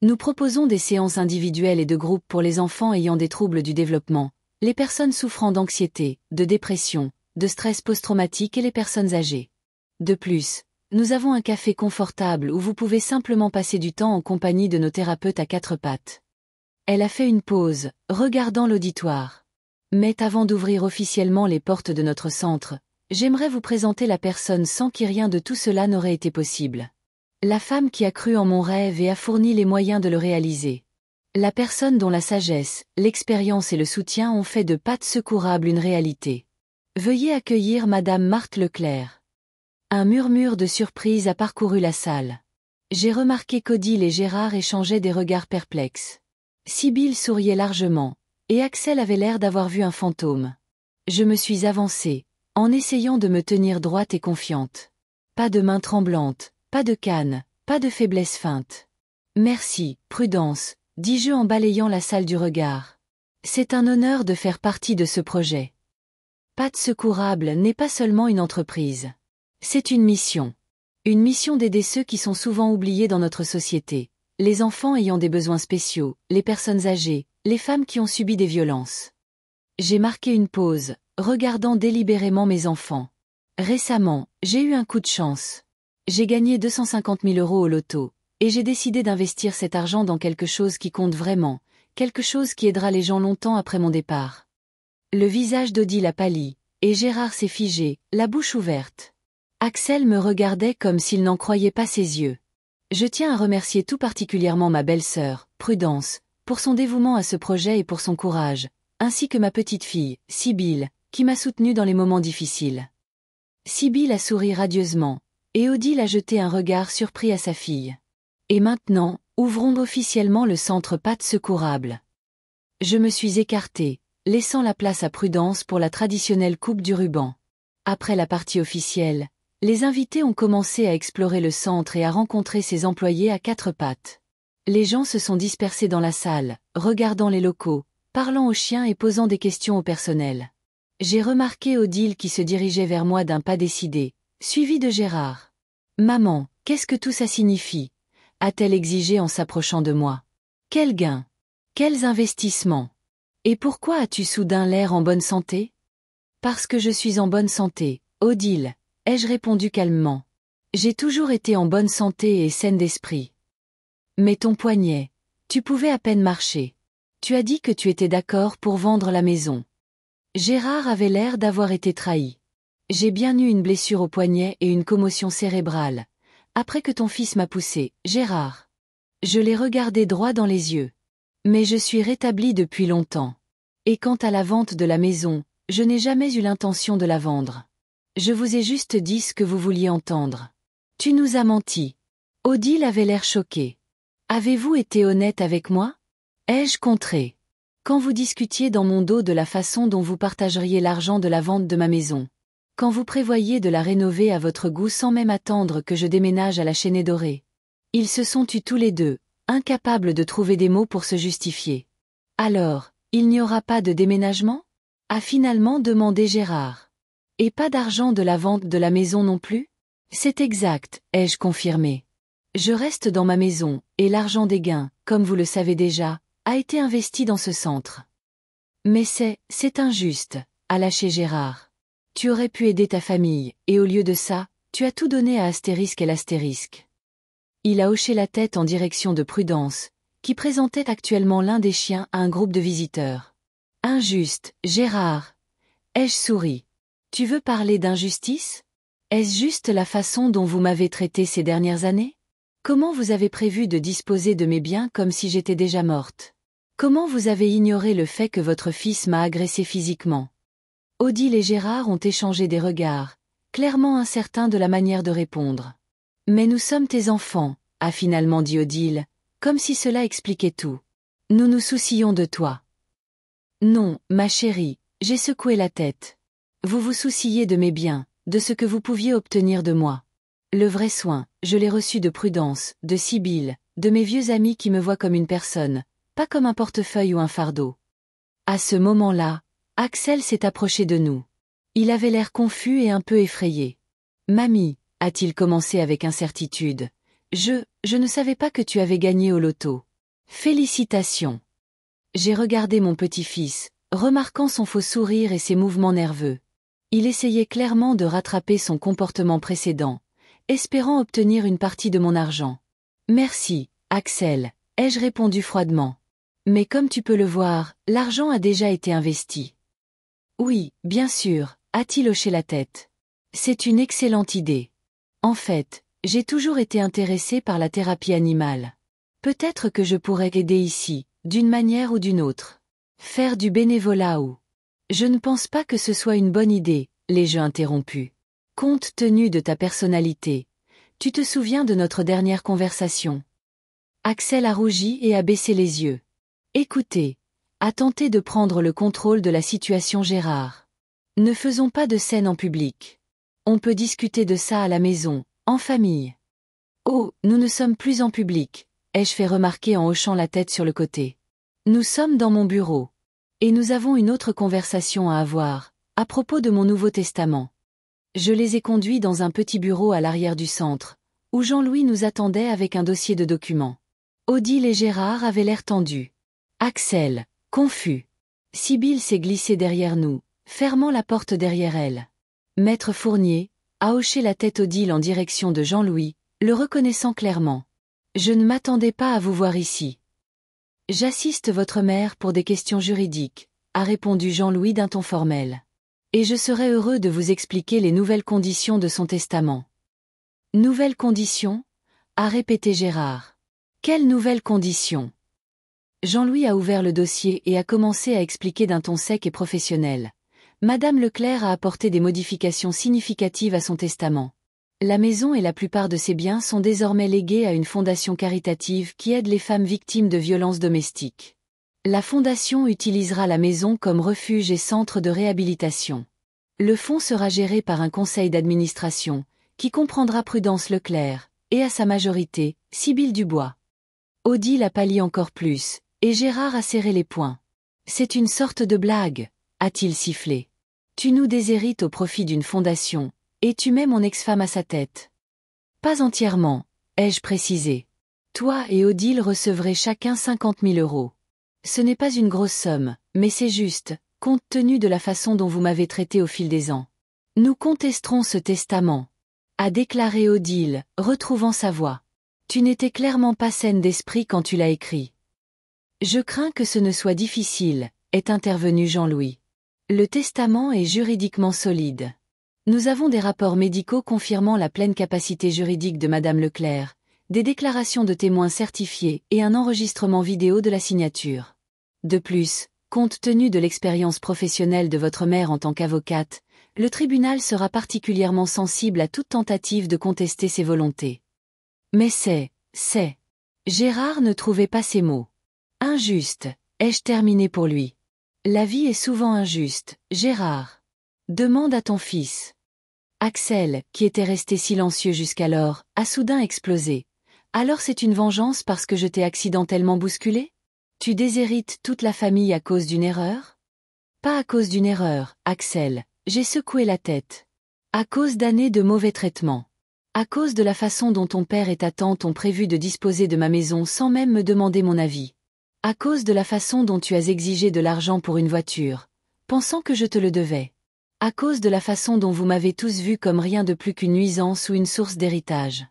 Nous proposons des séances individuelles et de groupe pour les enfants ayant des troubles du développement, les personnes souffrant d'anxiété, de dépression, de stress post-traumatique et les personnes âgées. De plus, nous avons un café confortable où vous pouvez simplement passer du temps en compagnie de nos thérapeutes à 4 pattes. Elle a fait une pause, regardant l'auditoire. Mais avant d'ouvrir officiellement les portes de notre centre, j'aimerais vous présenter la personne sans qui rien de tout cela n'aurait été possible. La femme qui a cru en mon rêve et a fourni les moyens de le réaliser. La personne dont la sagesse, l'expérience et le soutien ont fait de Pattes Secourables une réalité. Veuillez accueillir Madame Marthe Leclerc. Un murmure de surprise a parcouru la salle. J'ai remarqué qu'Odile et Gérard échangeaient des regards perplexes. Sibylle souriait largement, et Axel avait l'air d'avoir vu un fantôme. Je me suis avancée, en essayant de me tenir droite et confiante. Pas de main tremblante, pas de canne, pas de faiblesse feinte. Merci, Prudence, dis-je en balayant la salle du regard. C'est un honneur de faire partie de ce projet. Pattes Secourables n'est pas seulement une entreprise. C'est une mission. Une mission d'aider ceux qui sont souvent oubliés dans notre société. Les enfants ayant des besoins spéciaux, les personnes âgées, les femmes qui ont subi des violences. J'ai marqué une pause, regardant délibérément mes enfants. Récemment, j'ai eu un coup de chance. J'ai gagné 250 000 € au loto, et j'ai décidé d'investir cet argent dans quelque chose qui compte vraiment, quelque chose qui aidera les gens longtemps après mon départ. Le visage d'Odile a pâli, et Gérard s'est figé, la bouche ouverte. Axel me regardait comme s'il n'en croyait pas ses yeux. Je tiens à remercier tout particulièrement ma belle-sœur, Prudence, pour son dévouement à ce projet et pour son courage, ainsi que ma petite-fille, Sibylle, qui m'a soutenue dans les moments difficiles. Sibylle a souri radieusement, et Odile a jeté un regard surpris à sa fille. Et maintenant, ouvrons officiellement le centre Pâtes Secourables. Je me suis écartée, laissant la place à Prudence pour la traditionnelle coupe du ruban. Après la partie officielle, les invités ont commencé à explorer le centre et à rencontrer ses employés à quatre pattes. Les gens se sont dispersés dans la salle, regardant les locaux, parlant aux chiens et posant des questions au personnel. J'ai remarqué Odile qui se dirigeait vers moi d'un pas décidé, suivi de Gérard. « Maman, qu'est-ce que tout ça signifie ?» a-t-elle exigé en s'approchant de moi. « Quels gains? Quels investissements? Et pourquoi as-tu soudain l'air en bonne santé ?»« Parce que je suis en bonne santé, Odile, » ai-je répondu calmement. « J'ai toujours été en bonne santé et saine d'esprit. » « Mais ton poignet, tu pouvais à peine marcher. Tu as dit que tu étais d'accord pour vendre la maison. » Gérard avait l'air d'avoir été trahi. « J'ai bien eu une blessure au poignet et une commotion cérébrale. Après que ton fils m'a poussé, Gérard. » Je l'ai regardé droit dans les yeux. « Mais je suis rétabli depuis longtemps. Et quant à la vente de la maison, je n'ai jamais eu l'intention de la vendre. Je vous ai juste dit ce que vous vouliez entendre. Tu nous as menti. » Odile avait l'air choquée. « Avez-vous été honnête avec moi ? Ai-je contré ? Quand vous discutiez dans mon dos de la façon dont vous partageriez l'argent de la vente de ma maison. Quand vous prévoyiez de la rénover à votre goût sans même attendre que je déménage à la Chênaie Dorée. » Ils se sont tus tous les deux, incapables de trouver des mots pour se justifier. « Alors, il n'y aura pas de déménagement ? » a finalement demandé Gérard. « Et pas d'argent de la vente de la maison non plus ? » C'est exact, ai-je confirmé. Je reste dans ma maison, et l'argent des gains, comme vous le savez déjà, a été investi dans ce centre. Mais c'est injuste, a lâché Gérard. Tu aurais pu aider ta famille, et au lieu de ça, tu as tout donné à Astérisque et l'Astérisque. Il a hoché la tête en direction de Prudence, qui présentait actuellement l'un des chiens à un groupe de visiteurs. Injuste, Gérard. Ai-je souri. Tu veux parler d'injustice ? Est-ce juste la façon dont vous m'avez traité ces dernières années ? Comment vous avez prévu de disposer de mes biens comme si j'étais déjà morte ? Comment vous avez ignoré le fait que votre fils m'a agressé physiquement ? Odile et Gérard ont échangé des regards, clairement incertains de la manière de répondre. « Mais nous sommes tes enfants, » a finalement dit Odile, comme si cela expliquait tout. « Nous nous soucions de toi. » Non, ma chérie, j'ai secoué la tête. Vous vous souciez de mes biens, de ce que vous pouviez obtenir de moi. Le vrai soin, je l'ai reçu de Prudence, de Sibylle, de mes vieux amis qui me voient comme une personne, pas comme un portefeuille ou un fardeau. À ce moment-là, Axel s'est approché de nous. Il avait l'air confus et un peu effrayé. « Mamie, » a-t-il commencé avec incertitude, « je ne savais pas que tu avais gagné au loto. Félicitations. » J'ai regardé mon petit-fils, remarquant son faux sourire et ses mouvements nerveux. Il essayait clairement de rattraper son comportement précédent, espérant obtenir une partie de mon argent. « Merci, Axel, » ai-je répondu froidement. « Mais comme tu peux le voir, l'argent a déjà été investi. » « Oui, bien sûr, » a-t-il hoché la tête. « C'est une excellente idée. En fait, j'ai toujours été intéressé par la thérapie animale. Peut-être que je pourrais aider ici, d'une manière ou d'une autre. Faire du bénévolat ou... » « Je ne pense pas que ce soit une bonne idée, » l'ai-je interrompu. « Compte tenu de ta personnalité, tu te souviens de notre dernière conversation. » Axel a rougi et a baissé les yeux. « Écoutez, » a tenté de prendre le contrôle de la situation Gérard. « Ne faisons pas de scène en public. On peut discuter de ça à la maison, en famille. »« Oh, nous ne sommes plus en public, » ai-je fait remarquer en hochant la tête sur le côté. « Nous sommes dans mon bureau. Et nous avons une autre conversation à avoir, à propos de mon Nouveau Testament. » Je les ai conduits dans un petit bureau à l'arrière du centre, où Jean-Louis nous attendait avec un dossier de documents. Odile et Gérard avaient l'air tendus. Axel, confus. Sibylle s'est glissée derrière nous, fermant la porte derrière elle. Maître Fournier a hoché la tête Odile en direction de Jean-Louis, le reconnaissant clairement. Je ne m'attendais pas à vous voir ici. J'assiste votre mère pour des questions juridiques, a répondu Jean-Louis d'un ton formel. Et je serais heureux de vous expliquer les nouvelles conditions de son testament. Nouvelles conditions? A répété Gérard. Quelles nouvelles conditions? Jean-Louis a ouvert le dossier et a commencé à expliquer d'un ton sec et professionnel. Madame Leclerc a apporté des modifications significatives à son testament. La maison et la plupart de ses biens sont désormais légués à une fondation caritative qui aide les femmes victimes de violences domestiques. La fondation utilisera la maison comme refuge et centre de réhabilitation. Le fonds sera géré par un conseil d'administration, qui comprendra Prudence Leclerc, et à sa majorité, Sybille Dubois. Odile a pâli encore plus, et Gérard a serré les poings. C'est une sorte de blague, a-t-il sifflé. Tu nous déshérites au profit d'une fondation, et tu mets mon ex-femme à sa tête. Pas entièrement, ai-je précisé. Toi et Odile recevrez chacun 50 000 euros. Ce n'est pas une grosse somme, mais c'est juste, compte tenu de la façon dont vous m'avez traité au fil des ans. Nous contesterons ce testament, a déclaré Odile, retrouvant sa voix. Tu n'étais clairement pas saine d'esprit quand tu l'as écrit. Je crains que ce ne soit difficile, est intervenu Jean-Louis. Le testament est juridiquement solide. Nous avons des rapports médicaux confirmant la pleine capacité juridique de Madame Leclerc, des déclarations de témoins certifiées et un enregistrement vidéo de la signature. De plus, compte tenu de l'expérience professionnelle de votre mère en tant qu'avocate, le tribunal sera particulièrement sensible à toute tentative de contester ses volontés. Mais c'est. Gérard ne trouvait pas ses mots. Injuste, ai-je terminé pour lui. La vie est souvent injuste, Gérard. Demande à ton fils. Axel, qui était resté silencieux jusqu'alors, a soudain explosé. Alors c'est une vengeance parce que je t'ai accidentellement bousculé? Tu déshérites toute la famille à cause d'une erreur? Pas à cause d'une erreur, Axel, j'ai secoué la tête. À cause d'années de mauvais traitements. À cause de la façon dont ton père et ta tante ont prévu de disposer de ma maison sans même me demander mon avis. À cause de la façon dont tu as exigé de l'argent pour une voiture, pensant que je te le devais. À cause de la façon dont vous m'avez tous vu comme rien de plus qu'une nuisance ou une source d'héritage.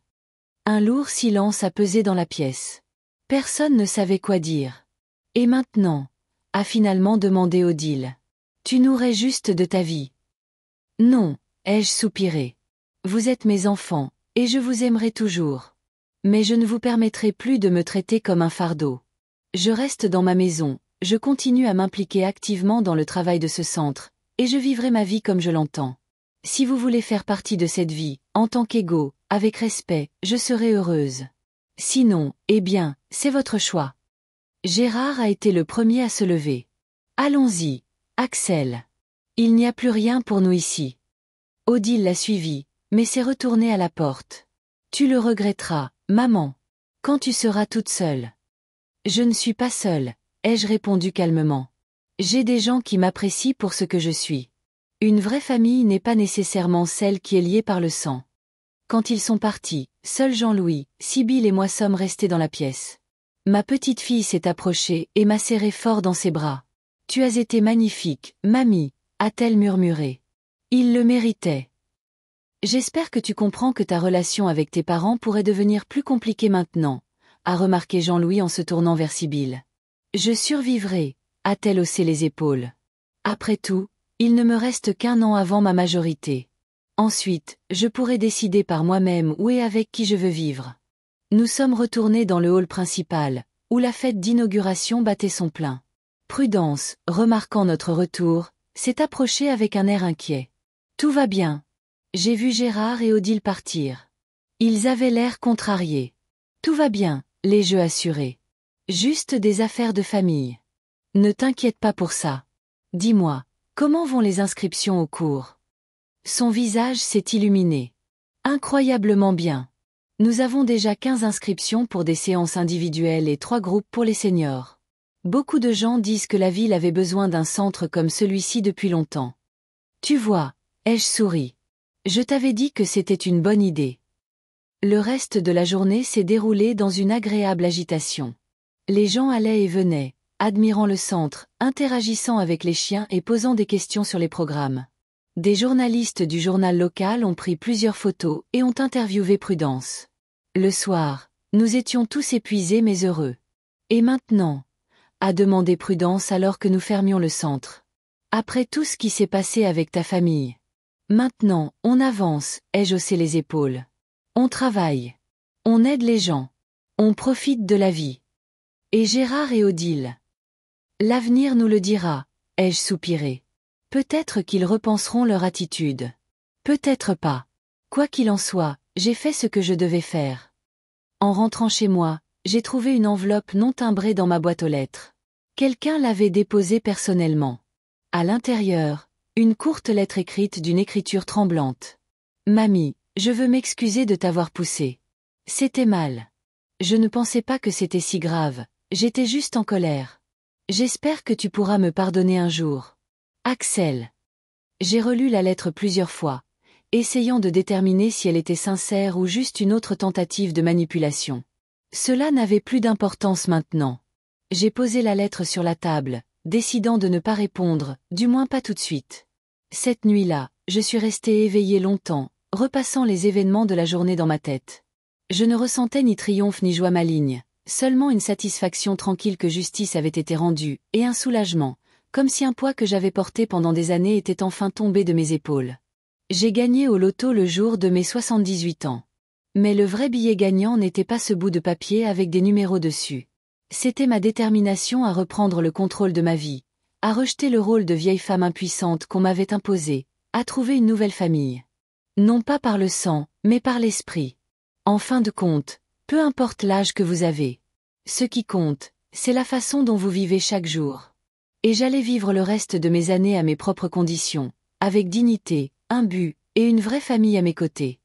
Un lourd silence a pesé dans la pièce. Personne ne savait quoi dire. Et maintenant, a finalement demandé Odile. Tu nourrais juste de ta vie. Non, ai-je soupiré. Vous êtes mes enfants, et je vous aimerai toujours. Mais je ne vous permettrai plus de me traiter comme un fardeau. Je reste dans ma maison, je continue à m'impliquer activement dans le travail de ce centre, et je vivrai ma vie comme je l'entends. Si vous voulez faire partie de cette vie, en tant qu'égaux, avec respect, je serai heureuse. Sinon, eh bien, c'est votre choix. Gérard a été le premier à se lever. Allons-y, Axel. Il n'y a plus rien pour nous ici. Odile l'a suivi, mais s'est retournée à la porte. Tu le regretteras, maman. Quand tu seras toute seule. Je ne suis pas seule, ai-je répondu calmement. J'ai des gens qui m'apprécient pour ce que je suis. Une vraie famille n'est pas nécessairement celle qui est liée par le sang. Quand ils sont partis, seul Jean-Louis, Sybille et moi sommes restés dans la pièce. Ma petite fille s'est approchée et m'a serré fort dans ses bras. Tu as été magnifique, mamie, a-t-elle murmuré. Il le méritait. J'espère que tu comprends que ta relation avec tes parents pourrait devenir plus compliquée maintenant, a remarqué Jean-Louis en se tournant vers Sybille. Je survivrai, a-t-elle haussé les épaules. Après tout, il ne me reste qu'un an avant ma majorité. Ensuite, je pourrai décider par moi-même où et avec qui je veux vivre. Nous sommes retournés dans le hall principal, où la fête d'inauguration battait son plein. Prudence, remarquant notre retour, s'est approchée avec un air inquiet. Tout va bien. J'ai vu Gérard et Odile partir. Ils avaient l'air contrariés. Tout va bien, l'ai-je assuré. Juste des affaires de famille. Ne t'inquiète pas pour ça. Dis-moi, comment vont les inscriptions au cours? Son visage s'est illuminé. Incroyablement bien. Nous avons déjà 15 inscriptions pour des séances individuelles et 3 groupes pour les seniors. Beaucoup de gens disent que la ville avait besoin d'un centre comme celui-ci depuis longtemps. Tu vois, ai-je souri. Je t'avais dit que c'était une bonne idée. Le reste de la journée s'est déroulé dans une agréable agitation. Les gens allaient et venaient, admirant le centre, interagissant avec les chiens et posant des questions sur les programmes. Des journalistes du journal local ont pris plusieurs photos et ont interviewé Prudence. Le soir, nous étions tous épuisés mais heureux. Et maintenant? A demandé Prudence alors que nous fermions le centre. Après tout ce qui s'est passé avec ta famille. Maintenant, on avance, ai-je haussé les épaules. On travaille. On aide les gens. On profite de la vie. Et Gérard et Odile? L'avenir nous le dira, ai-je soupiré. Peut-être qu'ils repenseront leur attitude. Peut-être pas. Quoi qu'il en soit, j'ai fait ce que je devais faire. En rentrant chez moi, j'ai trouvé une enveloppe non timbrée dans ma boîte aux lettres. Quelqu'un l'avait déposée personnellement. À l'intérieur, une courte lettre écrite d'une écriture tremblante. Mamie, je veux m'excuser de t'avoir poussée. C'était mal. Je ne pensais pas que c'était si grave, j'étais juste en colère. J'espère que tu pourras me pardonner un jour. Axel. J'ai relu la lettre plusieurs fois, essayant de déterminer si elle était sincère ou juste une autre tentative de manipulation. Cela n'avait plus d'importance maintenant. J'ai posé la lettre sur la table, décidant de ne pas répondre, du moins pas tout de suite. Cette nuit-là, je suis restée éveillée longtemps, repassant les événements de la journée dans ma tête. Je ne ressentais ni triomphe ni joie maligne, seulement une satisfaction tranquille que justice avait été rendue, et un soulagement, comme si un poids que j'avais porté pendant des années était enfin tombé de mes épaules. J'ai gagné au loto le jour de mes 78 ans. Mais le vrai billet gagnant n'était pas ce bout de papier avec des numéros dessus. C'était ma détermination à reprendre le contrôle de ma vie, à rejeter le rôle de vieille femme impuissante qu'on m'avait imposé, à trouver une nouvelle famille. Non pas par le sang, mais par l'esprit. En fin de compte, peu importe l'âge que vous avez. Ce qui compte, c'est la façon dont vous vivez chaque jour. Et j'allais vivre le reste de mes années à mes propres conditions, avec dignité, un but, et une vraie famille à mes côtés.